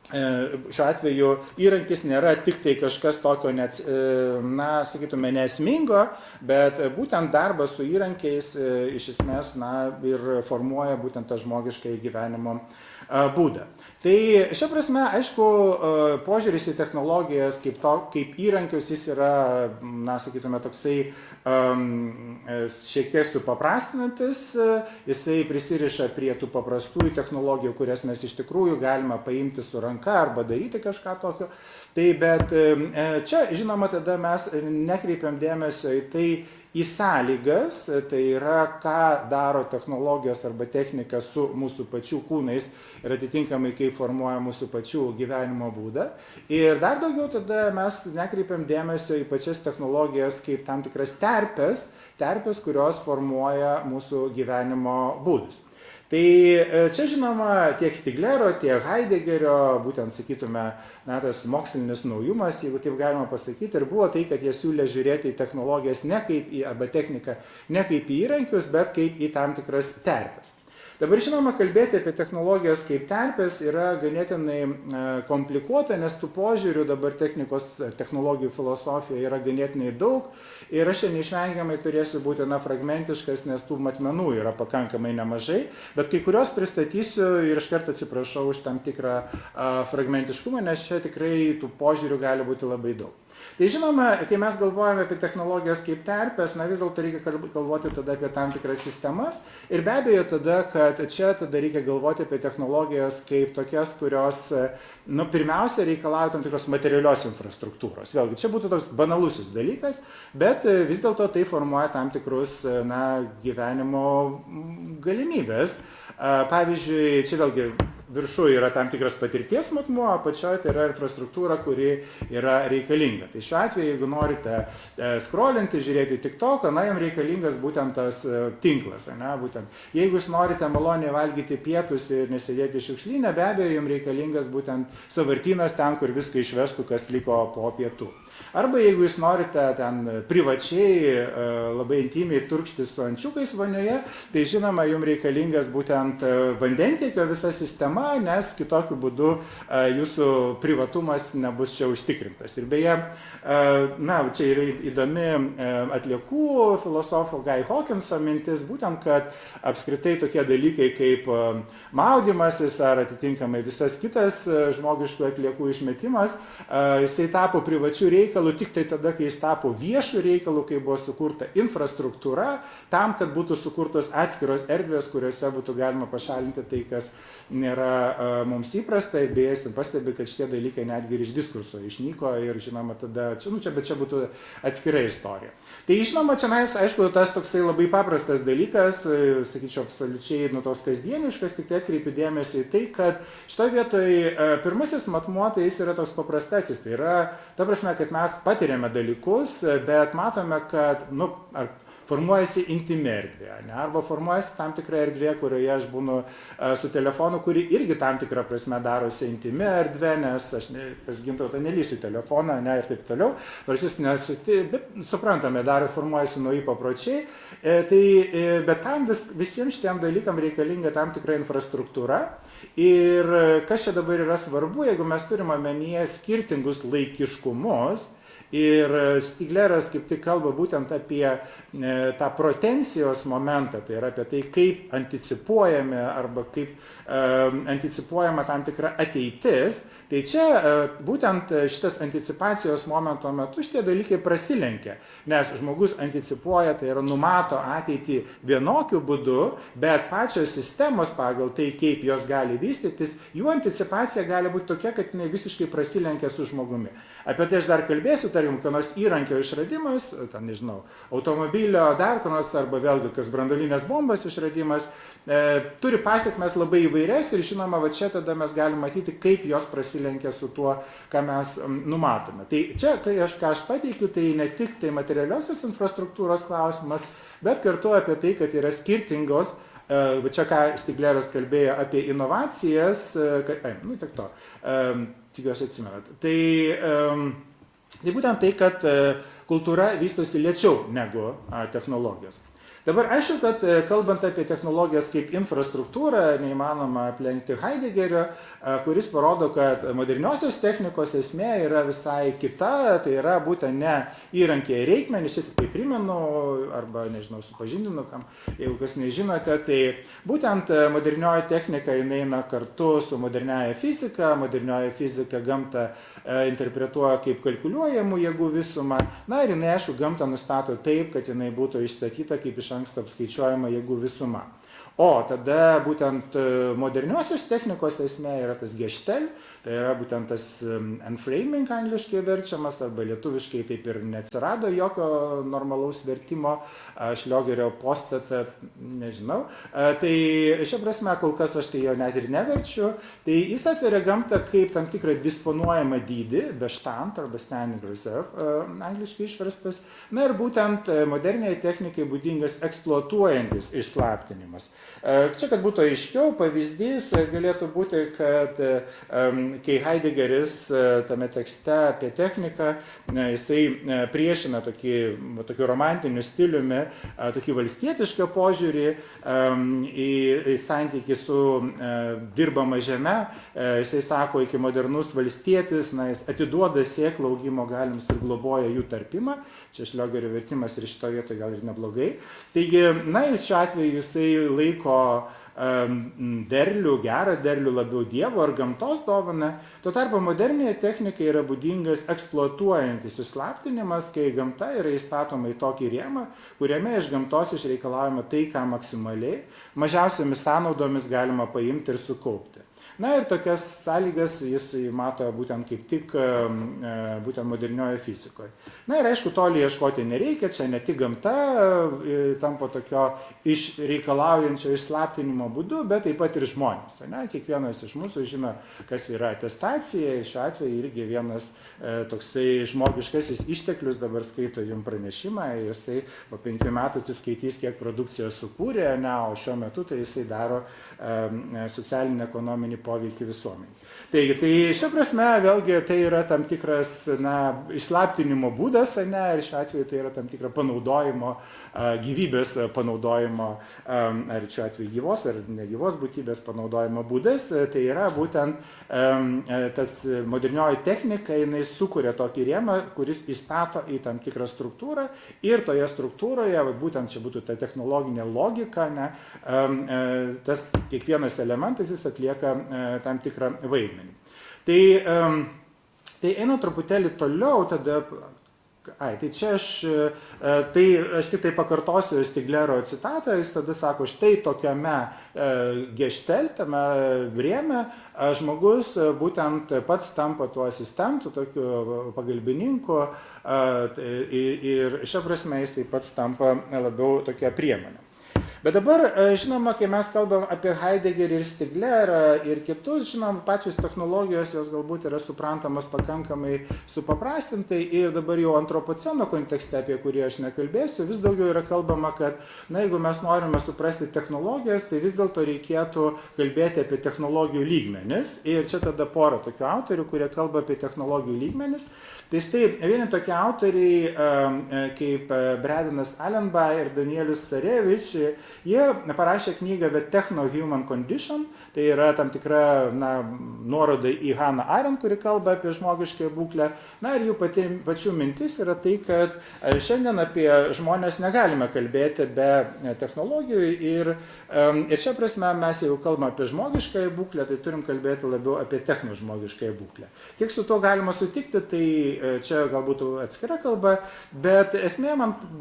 šiuo atveju įrankis nėra tik tai kažkas tokio, na, sakytume, nesmingo, bet būtent darbas su įrankiais iš esmės, na, ir formuoja būtent tą žmogišką gyvenimo būdą. Tai šia prasme, aišku, požiūris į technologijas kaip įrankius, jis yra, na, sakytume, toksai šiek tiek supaprastinantis, jisai prisiriša prie tų paprastųjų technologijų, kurias mes iš tikrųjų galime paimti su ranka arba daryti kažką tokio. Tai bet čia, žinoma, tada mes nekreipiam dėmesio į tai, į sąlygas, tai yra, ką daro technologijos arba technika su mūsų pačių kūnais ir atitinkamai, kaip formuoja mūsų pačių gyvenimo būdą. Ir dar daugiau tada mes nekreipiam dėmesio į pačias technologijas kaip tam tikras terpės, kurios formuoja mūsų gyvenimo būdus. Tai čia, žinoma, tiek Stiglero, tiek Heideggerio, būtent, sakytume, na, tas mokslinis naujumas, jeigu taip galima pasakyti, ir buvo tai, kad jie siūlė žiūrėti į technologijas arba techniką ne kaip į įrankius, bet kaip į tam tikras terpes. Dabar, žinoma, kalbėti apie technologijas kaip terpės yra ganėtinai komplikuota, nes tų požiūrių dabar technologijų filosofijoje yra ganėtinai daug ir aš čia neišvengiamai turėsiu būti fragmentiškas, nes tų matmenų yra pakankamai nemažai, bet kai kurios pristatysiu ir iš karto atsiprašau už tam tikrą fragmentiškumą, nes čia tikrai tų požiūrių gali būti labai daug. Tai žinoma, kai mes galvojame apie technologijas kaip terpės, na vis dėlto reikia galvoti tada apie tam tikras sistemas ir be abejo tada, kad čia tada reikia galvoti apie technologijas kaip tokias, kurios, nu, pirmiausia reikalauja tam tikros materialios infrastruktūros. Vėlgi, čia būtų toks banalusis dalykas, bet vis dėlto tai formuoja tam tikrus, na, gyvenimo galimybės. Pavyzdžiui, čia vėlgi viršuje yra tam tikras patirties matmuo, apačioje tai yra infrastruktūra, kuri yra reikalinga. Tai šiuo atveju, jeigu norite scrollinti, žiūrėti TikToką, na, jums reikalingas būtent tas tinklas. Ne? Būtent, jeigu jūs norite maloniai valgyti pietus ir nesėdėti šiukšlyne, be abejo, jums reikalingas būtent sąvartynas ten, kur viską išvestų, kas liko po pietų. Arba jeigu jūs norite ten privačiai, labai intimiai turkšti su ančiukais vonioje, tai žinoma, jums reikalingas būtent vandentiekio visa sistema, nes kitokiu būdu jūsų privatumas nebus čia užtikrintas. Ir beje, na, čia yra įdomi atliekų filosofo Guy Hawkinso mintis, būtent, kad apskritai tokie dalykai kaip maudymasis ar atitinkamai visas kitas žmogiškų atliekų išmetimas, jisai tapo privačių reikalų tik tai tada, kai jis tapo viešų reikalų, kai buvo sukurta infrastruktūra, tam, kad būtų sukurtos atskiros erdvės, kuriuose būtų galima pašalinti tai, kas nėra mums įprasta. Ir beje, jis pastebi, kad šitie dalykai netgi ir iš diskurso išnyko ir žinoma tada, bet čia būtų atskira istorija. Tai žinoma, čia aišku, tas toksai labai paprastas dalykas, sakyčiau, absoliučiai toks kasdieniškas, tik tai atkreipiu dėmesį į tai, kad šitoje vietoje pirmasis matmuo, tai jis yra toks paprastasis. Tai yra, ta prasme, kad mes patiriame dalykus, bet matome, kad, ar formuojasi intimi erdvė, ne? Arba formuojasi tam tikra erdvė, kurioje aš būnu su telefonu, kuri irgi tam tikrą prasme darosi intimi erdvė, nes aš pas Gintautą nelysiu telefoną, ne, ir taip toliau, nors jis bet suprantame, dar formuojasi nauji papročiai, bet tam visiems šitiem dalykam reikalinga tam tikra infrastruktūra. Ir kas čia dabar yra svarbu, jeigu mes turime omenyje skirtingus laikiškumus, ir Stigleras kaip tik kalba būtent apie tą protensijos momentą, tai yra apie tai, kaip anticipuojame arba kaip anticipuojama tam tikra ateitis, tai čia būtent šitas anticipacijos momento metu šitie dalykai prasilenkia, nes žmogus anticipuoja, tai yra numato ateitį vienokiu būdu, bet pačios sistemos pagal tai, kaip jos gali vystytis, jų anticipacija gali būti tokia, kad jinai visiškai prasilenkia su žmogumi. Apie tai aš dar kalbėsiu, tarkim, ką nors įrankio išradimas, ten, nežinau, automobilio, dar ką nors, arba vėlgi, kas branduolinės bombos išradimas, turi pasiekmes labai įvairias ir žinoma, va čia tada mes galime matyti, kaip jos prasilenkia su tuo, ką mes numatome. Tai čia, ką aš pateikiu, tai ne tik tai materialiosios infrastruktūros klausimas, bet kartu apie tai, kad yra skirtingos, čia ką Stigleras kalbėjo apie inovacijas, tik to, tikiuosi atsimenat. Tai būtent tai, kad kultūra vystosi lėčiau negu technologijos. Dabar aišku, kad kalbant apie technologijas kaip infrastruktūrą, neįmanoma aplenkti Heideggerio, kuris parodo, kad moderniosios technikos esmė yra visai kita, tai yra būtent ne įrankiai reikmenys, čia tik tai primenu, arba, nežinau, supažindinu, jeigu kas nežinote, tai būtent modernioji technika eina kartu su moderniaja fizika, modernioji fizika gamtą interpretuoja kaip kalkuliuojamų jėgų visumą, na ir jinai, aišku, gamtą nustato taip, kad jinai būtų išstatyta kaip iš anksto apskaičiuojama jėgų visuma. O tada būtent moderniosios technikos esmė yra tas geštel, tai yra būtent tas enframing angliškai verčiamas, arba lietuviškai taip ir neatsirado jokio normalaus vertimo, Šliogerio postatą, nežinau. Tai šia prasme, kol kas aš tai jo net ir neverčiu, tai jis atveria gamtą kaip tam tikrą disponuojamą dydį, bestand arba standing reserve, angliškai išverstas, na ir būtent moderniai technikai būdingas eksploatuojantis išslaptinimas. Čia, kad būtų aiškiau, pavyzdys galėtų būti, kad kai Heideggeris tame tekste apie techniką, jisai priešina tokiu romantiniu stiliumi, tokį valstietišką požiūrį į santykį su dirbama žeme, jisai sako, iki modernus valstietis, na, jis atiduoda sėklą augimo galimus ir globoja jų tarpimą, čia Šliogerio vertimas ir šito vietoje gal ir neblogai. Taigi, na, jis šiuo atveju jisai laiko derlių, gerą derlių labiau Dievo ar gamtos dovaną. Tuo tarpu moderniai technikai yra būdingas eksploatuojantis išslaptinimas, kai gamta yra įstatoma į tokį rėmą, kuriame iš gamtos išreikalaujama tai, ką maksimaliai, mažiausiomis sąnaudomis galima paimti ir sukaupti. Na ir tokias sąlygas jis mato būtent kaip tik būtent modernioje fizikoje. Na ir aišku, toli ieškoti nereikia, čia ne tik gamta tampa tokio reikalaujančio išslaptinimo būdu, bet taip pat ir žmonės. Ne? Kiekvienas iš mūsų žino, kas yra atestacija, šiuo atveju irgi vienas toksai žmogiškasis išteklius, dabar skaito jums pranešimą, jisai po 5 metų atsiskaitys, kiek produkcijos sukūrė, o šiuo metu tai jisai daro socialinį ekonominį poveikį visuomenį. Taigi, tai šia prasme, vėlgi, tai yra tam tikras išslaptinimo būdas, ir šiuo atveju tai yra tam tikra panaudojimo, gyvybės panaudojimo, ar šiuo atveju gyvos ar negyvos būtybės panaudojimo būdas. Tai yra būtent tas modernioji technika, jinai sukuria tokį rėmą, kuris įstato į tam tikrą struktūrą ir toje struktūroje, būtent čia būtų ta technologinė logika, tas kiekvienas elementas jis atlieka tam tikrą vaidmenį. Tai eina truputėlį toliau, tada, tai čia aš tik tai pakartosiu Stiglero citatą, jis tada sako, štai tokiame gešteltame rėme žmogus būtent pats tampa tuo asistentu, tokiu pagalbininku ir šia prasme jisai pats tampa labiau tokia priemonė. Bet dabar, žinoma, kai mes kalbam apie Heideggerį ir Stiglerą ir kitus, žinoma, pačios technologijos, jos galbūt yra suprantamos pakankamai supaprastintai ir dabar jau antropoceno kontekste, apie kurį aš nekalbėsiu, vis daugiau yra kalbama, kad, jeigu mes norime suprasti technologijas, tai vis dėlto reikėtų kalbėti apie technologijų lygmenis. Ir čia tada pora tokių autorių, kurie kalba apie technologijų lygmenis. Tai štai, vieni tokie autoriai, kaip Bradanas Allenby ir Danielius Sarevič, jie parašė knygą The Techno-Human Condition, tai yra tam tikra nuoroda į Hannah Arendt, kuri kalba apie žmogiškąją būklę. Ir jų pačių mintis yra tai, kad šiandien apie žmonės negalime kalbėti be technologijų ir šia prasme mes jau kalbame apie žmogiškąją būklę, tai turim kalbėti labiau apie technožmogiškąją būklę. Kiek su tuo galima sutikti, tai čia galbūt atskira kalba, bet esmė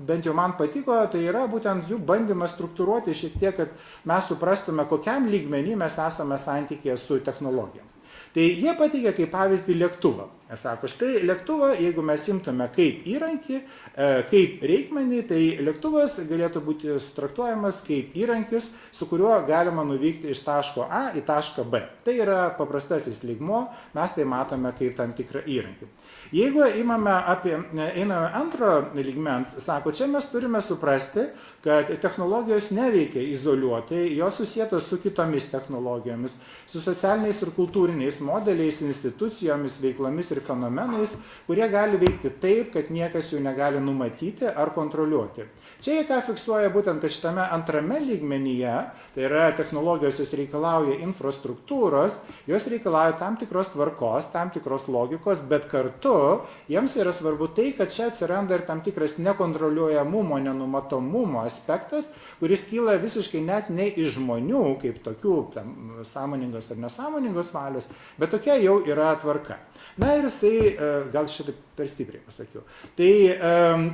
bent jau man patiko, tai yra būtent jų bandymas struktūruoti šiek tiek, kad mes suprastume, kokiam lygmenį mes esame santykėje su technologijom. Tai jie pateikė kaip pavyzdį lėktuvą. Jie sako, štai lėktuvą, jeigu mes imtume kaip įrankį, kaip reikmenį, tai lėktuvas galėtų būti traktuojamas kaip įrankis, su kuriuo galima nuvykti iš taško A į tašką B. Tai yra paprastasis lygmuo, mes tai matome kaip tam tikrą įrankį. Jeigu einame antro lygmens, sako, čia mes turime suprasti, kad technologijos neveikia izoliuotai, jos susietos su kitomis technologijomis, su socialiniais ir kultūriniais modeliais, institucijomis, veiklomis ir fenomenais, kurie gali veikti taip, kad niekas jų negali numatyti ar kontroliuoti. Čia jie ką fiksuoja būtent, kad šitame antrame lygmenyje, tai yra technologijos, jos reikalauja infrastruktūros, jos reikalauja tam tikros tvarkos, tam tikros logikos, bet kartu jiems yra svarbu tai, kad čia atsiranda ir tam tikras nekontroliuojamumo, nenumatomumo aspektas, kuris kyla visiškai net ne iš žmonių, kaip tokių sąmoningos ar nesąmoningos valios, bet tokia jau yra tvarka. Ir jisai, gal šitą per stipriai pasakiau. Tai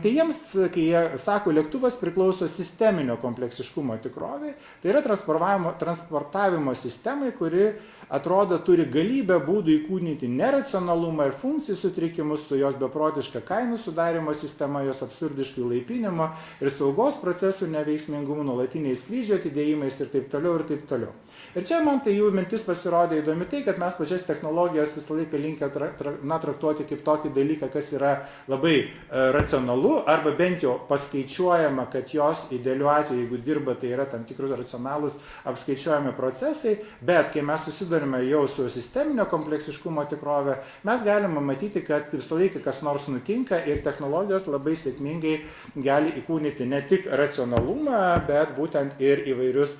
jiems, kai jie sako, lėktuvas priklauso sisteminio kompleksiškumo tikroviai, tai yra transportavimo sistemai, kuri atrodo turi galybę būdų įkūnyti neracionalumą ir funkcijų sutrikimus su jos beprotiška kainų sudarimo sistema, jos absurdiškų laipinimo ir saugos procesų neveiksmingumu, nuolatiniais skrydžio atidėjimais ir taip toliau ir taip toliau. Ir čia man tai jų mintis pasirodė įdomi tai, kad mes pačias technologijas visą laiką linkę traktuoti kaip tokį dalyką, kas yra labai racionalu, arba bent jau paskaičiuojama, kad jos idealiu atveju, jeigu dirba, tai yra tam tikrus racionalūs apskaičiuojami procesai, bet kai mes susidurime jau su sisteminio kompleksiškumo tikrove, mes galime matyti, kad visą laiką kas nors nutinka ir technologijos labai sėkmingai gali įkūnyti ne tik racionalumą, bet būtent ir įvairius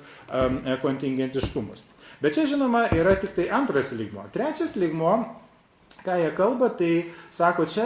kontingentiškumus. Bet čia, žinoma, yra tik tai antras lygmuo. Trečias lygmuo, ką jie kalba, tai sako, čia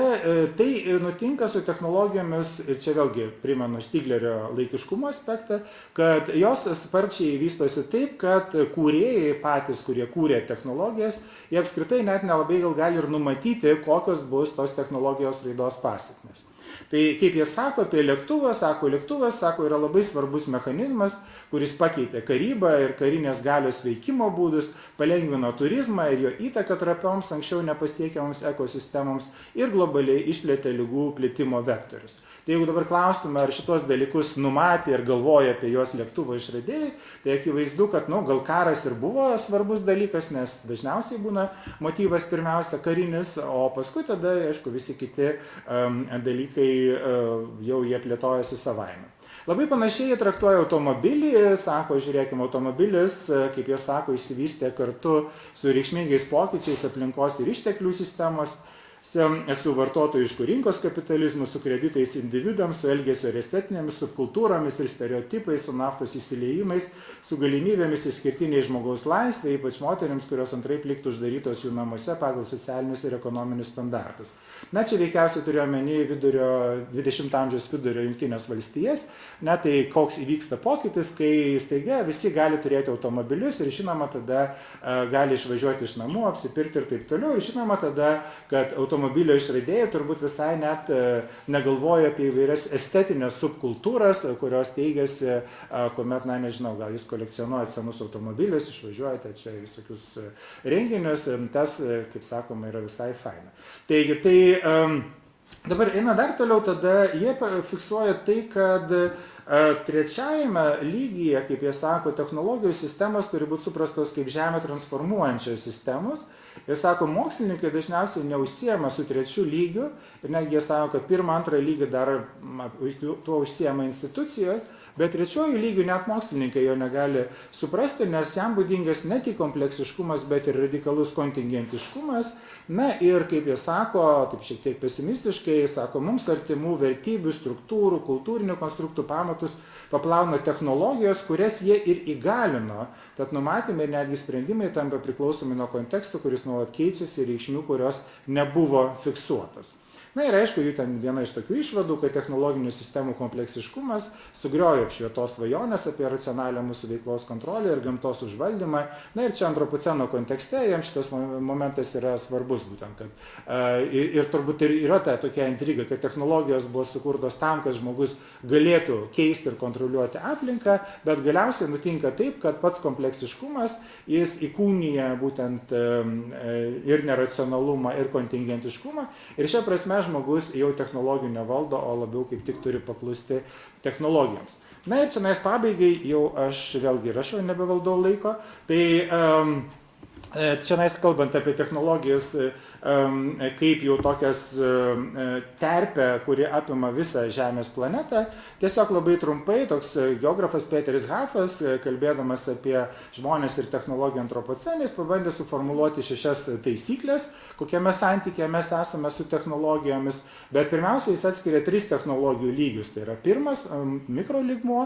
tai nutinka su technologijomis, čia vėlgi primenu Stiglerio laikiškumo aspektą, kad jos sparčiai vystosi taip, kad kūrėjai patys, kurie kūrė technologijas, jie apskritai net nelabai gal gali ir numatyti, kokios bus tos technologijos raidos pasekmės. Tai kaip jie sako apie lėktuvą, lėktuvas yra labai svarbus mechanizmas, kuris pakeitė karybą ir karinės galios veikimo būdus, palengvino turizmą ir jo įtaką trapioms, anksčiau nepasiekiamoms ekosistemoms ir globaliai išplėtė ligų plitimo vektorius. Tai jeigu dabar klaustume, ar šitos dalykus numatė ir galvoja apie juos lėktuvo išradėjai, tai akivaizdu, kad gal karas ir buvo svarbus dalykas, nes dažniausiai būna motyvas pirmiausia karinis, o paskui tada, aišku, visi kiti dalykai jau jie plėtojasi savaime. Labai panašiai jie traktuoja automobilį, sako, žiūrėkime, automobilis, kaip jie sako, išsivystė kartu su reikšmingais pokyčiais aplinkos ir išteklių sistemos, su vartotojiškų rinkos kapitalizmu, su kreditais individams, su elgesio ir estetinėmis subkultūromis ir stereotipais, su naftos įsiliejimais, su galimybėmis išskirtiniai žmogaus laisvė, ypač moteriams, kurios antraip liktų uždarytos jų namuose pagal socialinius ir ekonominius standartus. Na, čia veikiausiai turiu omeny 20 amžiaus vidurio Jungtinės valstijas, tai koks įvyksta pokytis, kai staiga visi gali turėti automobilius ir žinoma tada gali išvažiuoti iš namų, apsipirkti ir taip toliau. Ir žinoma tada, kad automobilio išradėjai turbūt visai net negalvoja apie įvairias estetinės subkultūras, kurios teigiasi, kuomet, nežinau, gal jūs kolekcionuojate senus automobilius, išvažiuojate čia visokius renginius, tas, kaip sakoma, yra visai faina. Taigi, dabar eina dar toliau, tada jie fiksuoja tai, kad trečiajame lygyje, kaip jie sako, technologijų sistemos turi būti suprastos kaip žemę transformuojančios sistemos. Ir sako, mokslininkai dažniausiai neužsiema su trečiu lygiu, ir netgi jie sako, kad pirmą, antrą lygį dar tuo užsiema institucijos, bet trečiojų lygių net mokslininkai jo negali suprasti, nes jam būdingas ne tik kompleksiškumas, bet ir radikalus kontingentiškumas. Na ir kaip jie sako, taip šiek tiek pesimistiškai, sako, mums artimų vertybių, struktūrų, kultūrinių konstruktų pamatus paplauna technologijos, kurias jie ir įgalino. Tad numatymai ir netgi sprendimai tampa priklausomi nuo konteksto, kuris nuolat keičiasi ir reikšmių, kurios nebuvo fiksuotos. Na ir aišku, jų ten viena iš tokių išvadų, kad technologinių sistemų kompleksiškumas sugriojo apšvietos svajonės apie racionalią mūsų veiklos kontrolę ir gamtos užvaldymą. Na ir čia antropoceno kontekste jiems šitas momentas yra svarbus būtent, kad ir turbūt ir yra ta tokia intriga, kad technologijos buvo sukurtos tam, kad žmogus galėtų keisti ir kontroliuoti aplinką, bet galiausiai nutinka taip, kad pats kompleksiškumas jis įkūnija būtent ir neracionalumą, ir kontingentiškumą. Ir šia prasme žmogus jau technologijų nevaldo, o labiau kaip tik turi paklusti technologijoms. Na ir čia pabaigai jau aš vėlgi rašau, nebevaldau laiko. Tai čia kalbant apie technologijas, kaip jau tokias terpę, kuri apima visą Žemės planetą. Tiesiog labai trumpai, toks geografas Peteris Hafas, kalbėdamas apie žmonės ir technologiją antropocenės, pabandė suformuluoti 6 taisyklės, kokiame santykėje mes esame su technologijomis, bet pirmiausia, jis atskiria 3 technologijų lygius. Tai yra pirmas mikrolygmuo,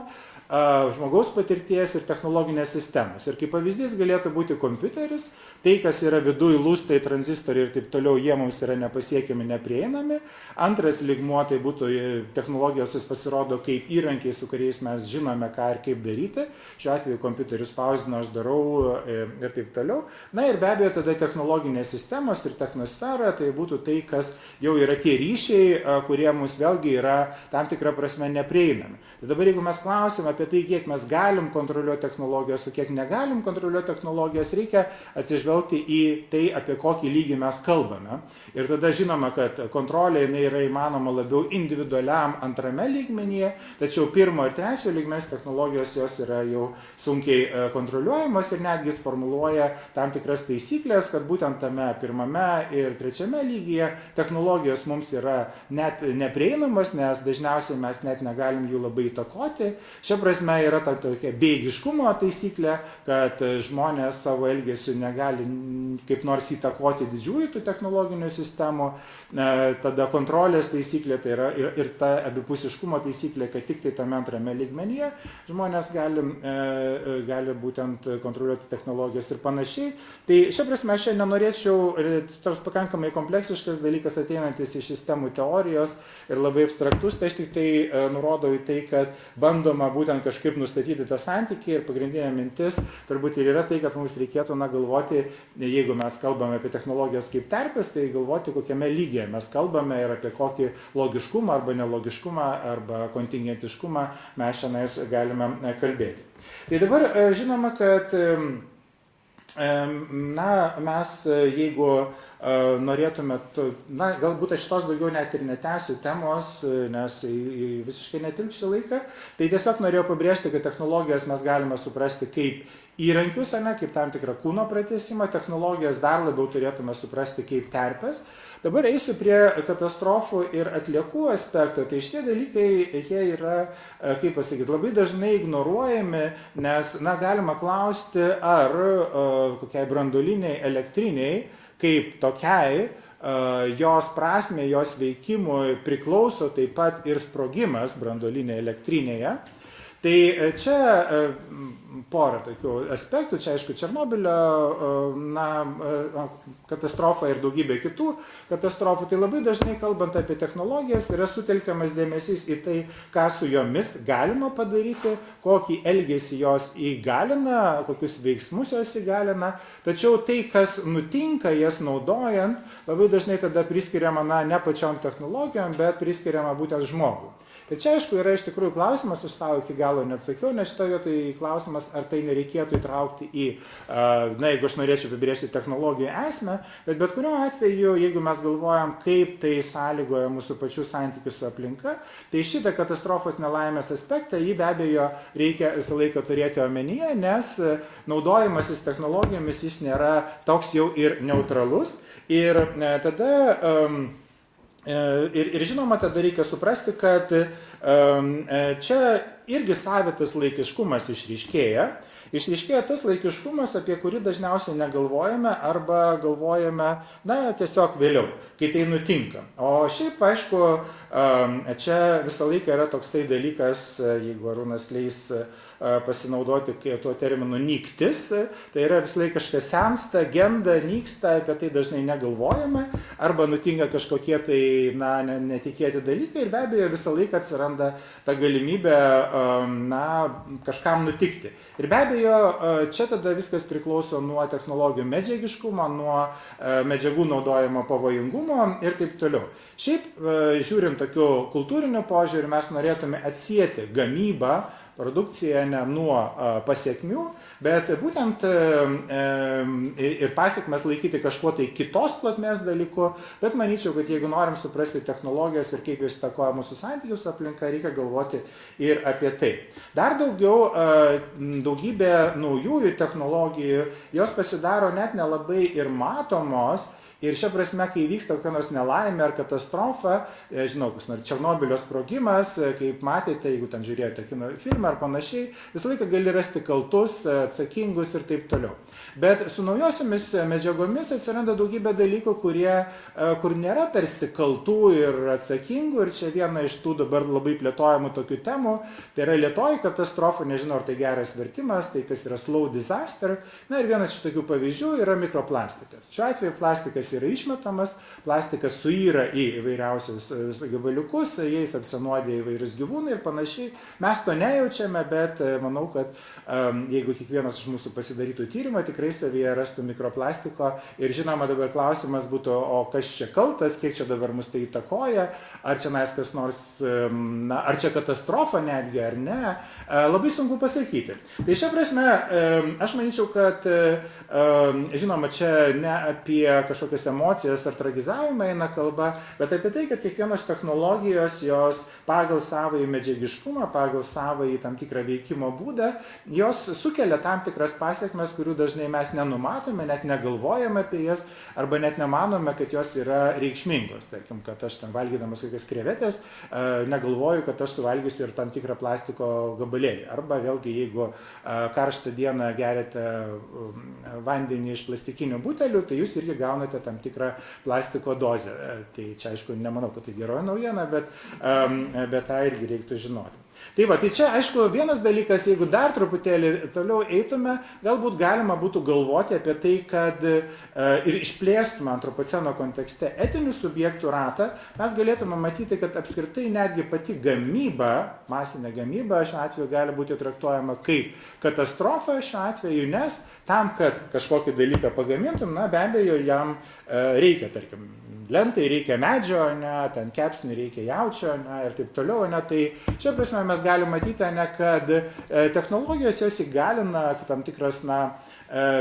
žmogaus patirties ir technologinės sistemos. Ir kaip pavyzdys galėtų būti kompiuteris, tai, kas yra viduj lustai, tranzistoriai ir taip toliau, jie mums yra nepasiekiami, neprieinami. Antras lygmuo tai būtų technologijos, jis pasirodo kaip įrankiai, su kuriais mes žinome, ką ir kaip daryti. Šiuo atveju kompiuteris spausdino, aš darau ir taip toliau. Na ir be abejo tada technologinės sistemos ir technosfera, tai būtų tai, kas jau yra tie ryšiai, kurie mums vėlgi yra tam tikra prasme neprieinami. Tai dabar jeigu mes klausime apie tai, kiek mes galim kontroliuoti technologijas, o kiek negalim kontroliuoti technologijas, reikia atsižvelgti į tai, apie kokį lygį mes kalbame. Ir tada žinoma, kad kontrolė yra įmanoma labiau individualiam antrame lygmenyje, tačiau pirmo ir trečio lygmens technologijos jos yra jau sunkiai kontroliuojamos ir netgi formuluoja tam tikras taisyklės, kad būtent tame pirmame ir trečiame lygyje technologijos mums yra net neprieinamos, nes dažniausiai mes net negalim jų labai įtakoti. Šia prasme yra ta tokia bejėgiškumo taisyklė, kad žmonės savo elgesiu negali kaip nors įtakoti didžiųjų tų technologinių sistemų. Tada kontrolės taisyklė, tai yra ir ta abipusiškumo taisyklė, kad tik tai tame antrame lygmenyje žmonės gali būtent kontroliuoti technologijas ir panašiai. Tai šia prasme aš nenorėčiau, toks pakankamai kompleksiškas dalykas ateinantis iš sistemų teorijos ir labai abstraktus, tai aš tik tai nurodau į tai, kad bandoma būtent kažkaip nustatyti tą santykį ir pagrindinė mintis turbūt ir yra tai, kad mums reikėtų galvoti, jeigu mes kalbame apie technologijas kaip terpės, tai galvoti, kokiame lygyje mes kalbame ir apie kokį logiškumą arba nelogiškumą arba kontingentiškumą mes šiandien galime kalbėti. Tai dabar žinoma, kad mes jeigu norėtume, galbūt aš šitos daugiau net ir netęsiu temos, nes visiškai netilpsiu laiką, tai tiesiog norėjau pabrėžti, kad technologijas mes galime suprasti kaip įrankius, kaip tam tikrą kūno pratęsimą, technologijas dar labiau turėtume suprasti kaip terpės. Dabar eisiu prie katastrofų ir atliekų aspekto. Tai šitie dalykai, jie yra, kaip pasakyti, labai dažnai ignoruojami, nes, galima klausti, ar kokiai branduoliniai elektriniai, kaip tokiai, jos prasmė, jos veikimui priklauso taip pat ir sprogimas branduolinėje elektrinėje. Tai čia porą tokių aspektų, čia aišku Černobylio katastrofa ir daugybė kitų katastrofų, tai labai dažnai kalbant apie technologijas yra sutelkiamas dėmesys į tai, ką su jomis galima padaryti, kokį elgesį jos įgalina, kokius veiksmus jos įgalina, tačiau tai, kas nutinka jas naudojant, labai dažnai tada priskiriama ne pačiom technologijom, bet priskiriama būtent žmogui. Tai čia, aišku, yra iš tikrųjų klausimas, aš savo iki galo neatsakiau, nes šitoje vietoje klausimas, ar tai nereikėtų įtraukti į, jeigu aš norėčiau apibrėžti technologijų esmę, bet kuriuo atveju, jeigu mes galvojam, kaip tai sąlygoja mūsų pačių santykius su aplinka, tai šitą katastrofos nelaimės aspektą jį be abejo reikia visą laiką turėti omenyje, nes naudojimasis technologijomis jis nėra toks jau ir neutralus. Ir tada Ir žinoma, tada reikia suprasti, kad čia irgi savitas laikiškumas išryškėja. Išryškėja tas laikiškumas, apie kurį dažniausiai negalvojame arba galvojame, tiesiog vėliau, kai tai nutinka. O šiaip, aišku, čia visą laiką yra toksai dalykas, jeigu Arūnas leis pasinaudoti tuo terminu nyktis, tai yra visą laiką kažkas sensta, genda, nyksta, apie tai dažnai negalvojame, arba nutinka kažkokie tai netikėti dalykai ir be abejo visą laiką atsiranda ta galimybė kažkam nutikti. Ir be abejo, čia tada viskas priklauso nuo technologijų medžiagiškumo, nuo medžiagų naudojimo pavojingumo ir taip toliau. Šiaip, žiūrint tokiu kultūriniu požiūriu, mes norėtume atsieti gamybą, produkciją ne nuo pasiekmių, bet būtent ir pasiekmes laikyti kažkuo tai kitos plotmės dalyku, bet manyčiau, kad jeigu norim suprasti technologijas ir kaip jos įtakoja mūsų santykius su aplinka, reikia galvoti ir apie tai. Dar daugiau, daugybė naujųjų technologijų, jos pasidaro net nelabai ir matomos. Ir šia prasme, kai vyksta kokia nors nelaimė ar katastrofa, žinau, koks nors Černobylio sprogimas, kaip matėte, jeigu ten žiūrėjote kino filmą ar panašiai, visą laiką gali rasti kaltus, atsakingus ir taip toliau. Bet su naujosiomis medžiagomis atsiranda daugybė dalykų, kur nėra tarsi kaltų ir atsakingų. Ir čia viena iš tų dabar labai plėtojamų tokių temų, tai yra lėtoji katastrofa, nežinau, ar tai geras vertimas, tai kas yra slow disaster. Ir vienas iš tokių pavyzdžių yra mikroplastikas. Šiuo atveju plastikas yra išmetamas, plastikas suyra į įvairiausius gabaliukus, jais apsinuodė įvairius gyvūnai ir panašiai. Mes to nejaučiame, bet manau, kad jeigu kiekvienas iš mūsų pasidarytų tyrimą, tikrai savyje rastų mikroplastiko. Ir žinoma, dabar klausimas būtų, o kas čia kaltas, kiek čia dabar mus tai įtakoja, ar čia kas nors, ar čia katastrofa netgi, ar ne. Labai sunku pasakyti. Tai šia prasme, aš manyčiau, kad žinoma, čia ne apie kažkokias emocijas ar tragizavimą eina kalba, bet apie tai, kad kiekvienos technologijos, jos pagal savąjį medžiagiškumą, pagal savąjį tam tikrą veikimo būdą, jos sukelia tam tikras pasiekmes, kurių dažnai mes nenumatome, net negalvojame apie jas, arba net nemanome, kad jos yra reikšmingos. Tarkim, kad aš ten valgydamas kokias krevetės, negalvoju, kad aš suvalgysiu ir tam tikrą plastiko gabalėlį. Arba vėlgi, jeigu karštą dieną geriate vandenį iš plastikinių butelių, tai jūs irgi gaunate tam tikrą plastiko dozę. Tai čia, aišku, nemanau, kad tai geroji naujiena, bet tą irgi reiktų žinoti. Tai va, tai čia, aišku, vienas dalykas, jeigu dar truputėlį toliau eitume, galbūt galima būtų galvoti apie tai, kad ir išplėstume antropoceno kontekste etinių subjektų ratą, mes galėtume matyti, kad apskritai netgi pati gamyba, masinė gamyba šiuo atveju gali būti traktuojama kaip katastrofa šiuo atveju, nes tam, kad kažkokį dalyką pagamintum, na, be abejo, jam reikia, tarkim, lentai reikia medžio, ne, ten kepsnį reikia jaučio, ne, ir taip toliau, ne, tai šia prasme mes galime matyti, ne, kad technologijos jos įgalina tam tikras, na,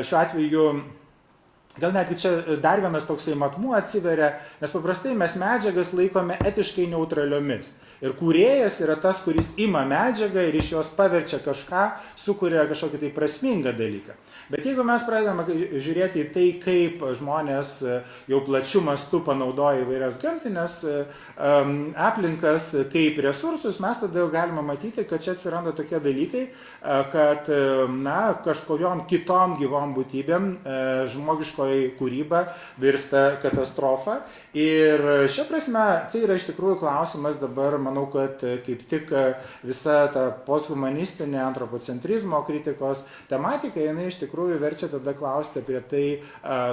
šiuo atveju, gal netgi čia dar vienas toksai matmuo atsiveria, nes paprastai mes medžiagas laikome etiškai neutraliomis. Ir kūrėjas yra tas, kuris ima medžiagą ir iš jos paverčia kažką, sukuria kažkokį tai prasmingą dalyką. Bet jeigu mes pradedame žiūrėti į tai, kaip žmonės jau plačiu mastu panaudoja įvairias gamtinės aplinkas kaip resursus, mes tada jau galime matyti, kad čia atsiranda tokie dalykai, kad na, kažkokiom kitom gyvom būtybėm žmogiškoji kūryba virsta katastrofa. Ir šia prasme, tai yra iš tikrųjų klausimas dabar, manau, kad kaip tik visa ta posthumanistinė antropocentrizmo kritikos tematika, jinai iš tikrųjų verčia tada klausti apie tai,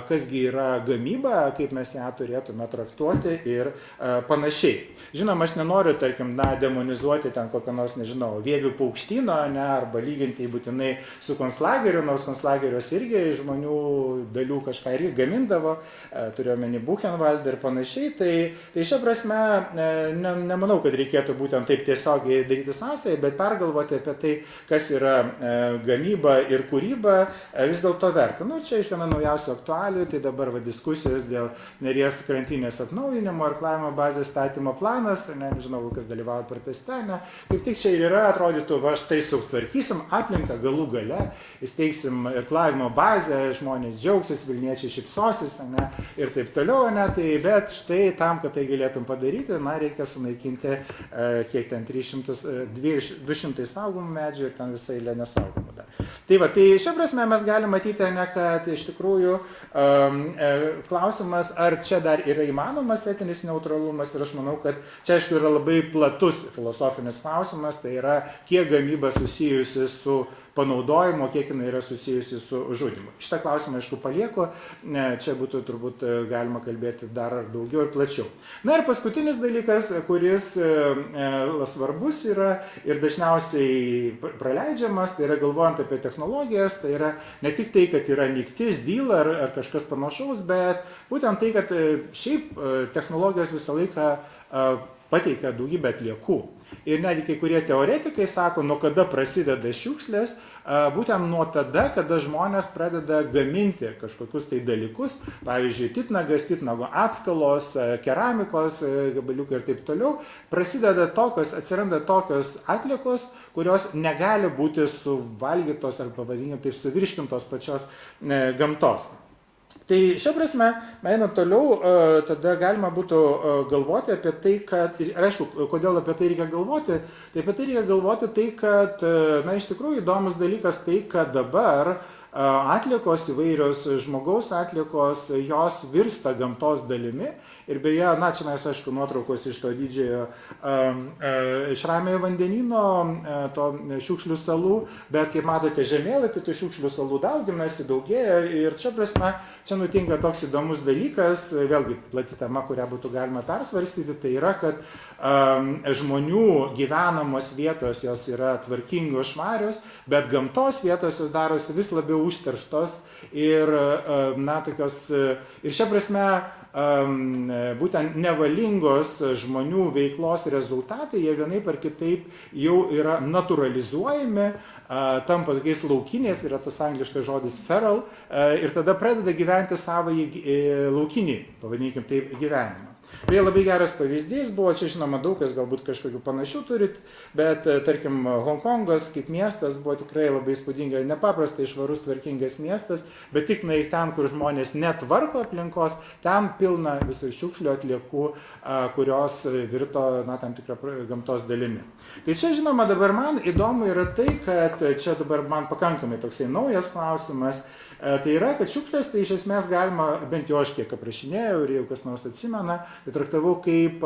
kasgi yra gamyba, kaip mes ją turėtume traktuoti ir panašiai. Žinoma, aš nenoriu, tarkim, na, demonizuoti ten kokią nors, nežinau, Vievių paukštyno, ne, arba lyginti jį būtinai su konclageriu, nors konclagerios irgi žmonių dalių kažką irgi gamindavo, turiuomenį Buchenwald ir panašiai, tai šia prasme nemanau, kad reikėtų būtent taip tiesiogiai daryti sąsąją, bet pergalvoti apie tai, kas yra gamyba ir kūryba, vis dėlto verta. Nu, čia iš viena naujausių aktualių, tai dabar va, diskusijos dėl Neries krantinės atnaujinimo, irklavimo bazės statymo planas, nežinau, kas dalyvauja proteste, ne, kaip tik čia ir yra, atrodytų, va, štai sutvarkysim aplinką galų gale, įsteigsim irklavimo bazę, žmonės džiaugsis, Vilniečiai šypsosis, ne, ir taip toliau, ne, tai, bet štai tam, kad tai galėtum padaryti, na, reikia sunaikinti, kiek ten 200 saugomų medžių ir ten visą eilę nesaugomų dar. Tai va, tai šia prasme mes galime matyti, ne, kad iš tikrųjų klausimas, ar čia dar yra įmanomas etinis neutralumas, ir aš manau, kad čia aišku yra labai platus filosofinis klausimas, tai yra kiek gamyba susijusi su panaudojimo, kiek jinai yra susijusi su žudymu. Šitą klausimą, aišku, palieku, čia būtų turbūt galima kalbėti dar daugiau ir plačiau. Na ir paskutinis dalykas, kuris svarbus yra ir dažniausiai praleidžiamas, tai yra galvojant apie technologijas, tai yra ne tik tai, kad yra lygtis, dyla ar kažkas panašaus, bet būtent tai, kad šiaip technologijos visą laiką pateikia daugybę atliekų. Ir netgi kai kurie teoretikai sako, nuo kada prasideda šiukšlės, būtent nuo tada, kada žmonės pradeda gaminti kažkokius tai dalykus, pavyzdžiui, titnagas, titnago atskalos, keramikos gabaliukai ir taip toliau, atsiranda tokios atliekos, kurios negali būti suvalgytos ar pavadinkim taip suvirškintos pačios gamtos. Tai šia prasme, einant toliau, tada galima būtų galvoti apie tai, kad, ir aišku, kodėl apie tai reikia galvoti, tai apie tai reikia galvoti tai, kad, na, iš tikrųjų įdomus dalykas tai, kad dabar atliekos įvairios žmogaus atliekos, jos virsta gamtos dalimi ir beje, na, čia mes, aišku, nuotraukos iš to didžiojo iš Ramiojo vandenyno, to šiukšlių salų, bet kaip matote žemėlapį, tų šiukšlių salų dauginasi, daugėja ir čia prasme, čia nutinka toks įdomus dalykas, vėlgi plati tema, kurią būtų galima persvarstyti, tai yra, kad žmonių gyvenamos vietos jos yra tvarkingos, švarios, bet gamtos vietos jos darosi vis labiau užterštos ir, na, tokios, ir šia prasme, būtent nevalingos žmonių veiklos rezultatai, jie vienaip ar kitaip jau yra naturalizuojami, tampa tokiais laukiniais, yra tas angliškas žodis feral, ir tada pradeda gyventi savąjį laukinį, pavadinkim taip, gyvenimą. Beje, labai geras pavyzdys buvo, čia žinoma daug kas galbūt kažkokių panašių turit, bet tarkim Hongkongas kaip miestas buvo tikrai labai įspūdingai, nepaprastai švarus, tvarkingas miestas, bet tik ten, kur žmonės netvarko aplinkos, ten pilna visų šiukšlių atliekų, kurios virto, na, tam tikrą gamtos dalimi. Tai čia, žinoma, dabar man įdomu yra tai, kad čia dabar man pakankamai toksai naujas klausimas, tai yra, kad šiukšlės, tai iš esmės galima, bent jau aš kiek aprašinėjau ir jau kas nors atsimena, tai traktavau kaip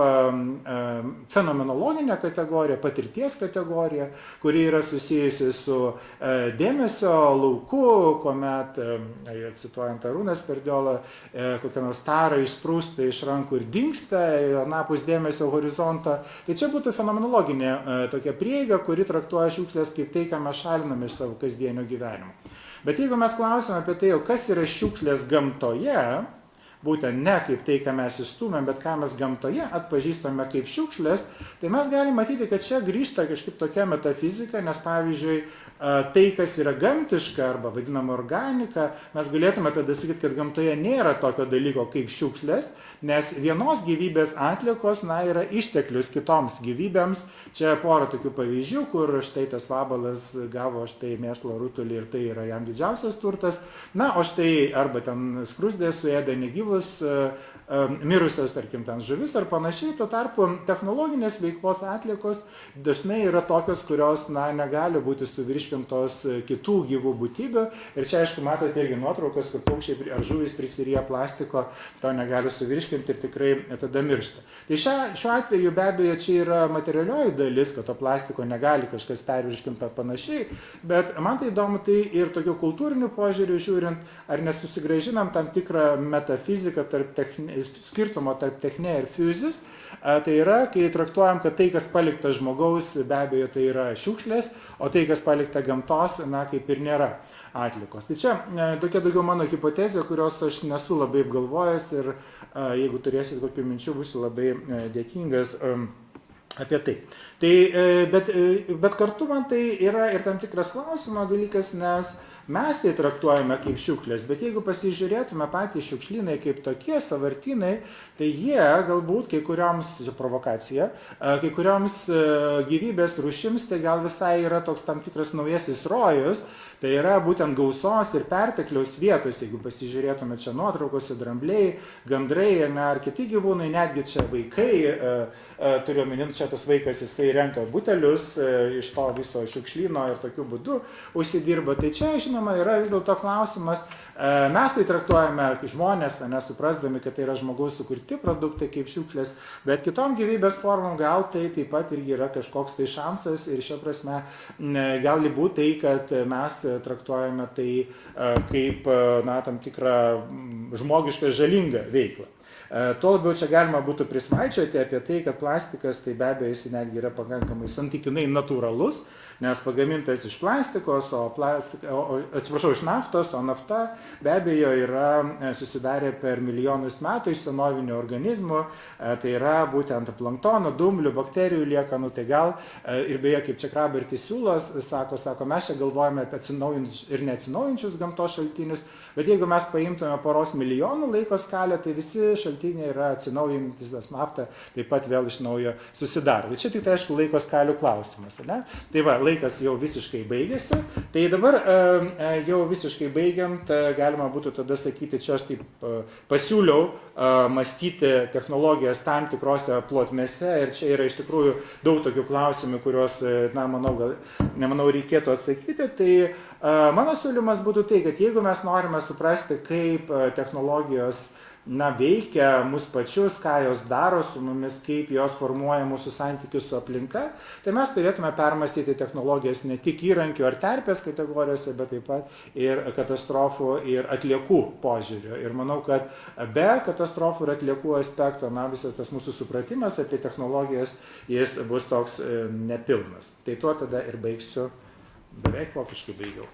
fenomenologinę kategoriją, patirties kategoriją, kuri yra susijusi su dėmesio lauku, kuomet, cituojant Arūną Sperdiolą, kokią nors tarą išsprūsta iš rankų ir dingsta anapus dėmesio horizonto. Tai čia būtų fenomenologinė tokia prieiga, kuri traktuoja šiukšlės kaip tai, ką mes šaliname iš savo kasdienio gyvenimo. Bet jeigu mes klausime apie tai, kas yra šiukšlės gamtoje, būtent ne kaip tai, ką mes išstūmėm, bet ką mes gamtoje atpažįstame kaip šiukšlės, tai mes galime matyti, kad čia grįžta kažkaip tokia metafizika, nes pavyzdžiui, tai, kas yra gamtiška arba vadinama organika, mes galėtume tada sakyti, kad gamtoje nėra tokio dalyko kaip šiukšlės, nes vienos gyvybės atliekos, yra išteklius kitoms gyvybėms. Čia pora tokių pavyzdžių, kur štai tas vabalas gavo štai mėšlo rutulį ir tai yra jam didžiausias turtas. O štai arba ten skruzdė suėda negyvus mirusios, tarkim, ten žuvis ar panašiai. Tuo tarpu technologinės veiklos atliekos dažnai yra tokios, kurios negali būti suvirškintos kitų gyvų būtybių. Ir čia, aišku, matote irgi nuotraukas, kur paukščiai ar žuvys prisiryja plastiko, to negali suvirškinti ir tikrai tada miršta. Tai šiuo atveju be abejo čia yra materialioji dalis, kad to plastiko negali kažkas pervirškinti ar panašiai, bet man tai įdomu tai ir tokiu kultūriniu požiūriu žiūrint, ar nesusigrąžinam tam tikrą metafiziką skirtumo tarp techne ir fizis. Tai yra, kai traktuojam, kad tai, kas palikta žmogaus, be abejo, tai yra šiukšlės, o tai, kas palikta gamtos, kaip ir nėra atlikos. Tai čia tokia daugiau mano hipotezė, kurios aš nesu labai apgalvojęs ir jeigu turėsit kokių minčių, būsiu labai dėkingas apie tai. Bet kartu man tai yra ir tam tikras klausimo dalykas, nes mes tai traktuojame kaip šiukšlės, bet jeigu pasižiūrėtume patys šiukšlynai kaip tokie sąvartynai, tai jie galbūt kai kurioms, provokacija, kai kurioms gyvybės rūšims tai gal visai yra toks tam tikras naujasis rojus, tai yra būtent gausos ir pertekliaus vietos, jeigu pasižiūrėtume čia nuotraukose, drambliai, gandrai ar kiti gyvūnai, netgi čia vaikai, turiu omeny, čia tas vaikas jisai renka butelius iš to viso šiukšlyno ir tokiu būdu užsidirba. Tai čia, žinoma, yra vis dėlto klausimas, mes tai traktuojame žmonės, nesuprasdami, kad tai yra žmogaus sukurti produktai kaip šiukšlės, bet kitom gyvybės formom gal tai taip pat irgi yra kažkoks tai šansas ir šia prasme gali būti tai, kad mes traktuojame tai kaip tam tikrą žmogišką žalingą veiklą. Tuo labiau čia galima būtų prisvaičioti apie tai, kad plastikas, tai be abejo, jis netgi yra pakankamai santykinai natūralus, nes pagamintas iš plastikos, iš naftos, o nafta be abejo yra susidarę per milijonus metų iš senovinių organizmų, tai yra būtent planktono, dumblių, bakterijų liekanų, tai gal ir beje, kaip čia Krabertis siūlos, sako, mes čia galvojame apie atsinaujinčius ir neatsinaujinčius gamtos šaltinius, bet jeigu mes paimtume poros milijonų laiko skalę, tai visi šaltiniai yra atsinaujintis, tas nafta taip pat vėl iš naujo susidaro. Tai čia tik tai, aišku, laiko skalių klausimas. Ne? Tai va, laikas jau visiškai baigėsi. Tai dabar jau visiškai baigiant, galima būtų tada sakyti, čia aš taip pasiūliau mąstyti technologijas tam tikrose plotmėse ir čia yra iš tikrųjų daug tokių klausimų, kuriuos, nemanau, reikėtų atsakyti. Tai mano siūlymas būtų tai, kad jeigu mes norime suprasti, kaip technologijos veikia mus pačius, ką jos daro su mumis, kaip jos formuoja mūsų santykius su aplinka, tai mes turėtume permastyti technologijas ne tik įrankių ar terpės kategorijose, bet taip pat ir katastrofų ir atliekų požiūrio. Ir manau, kad be katastrofų ir atliekų aspekto, visas tas mūsų supratimas apie technologijas, jis bus toks nepilnas. Tai tuo tada ir baigsiu, beveik vokiškai baigiau.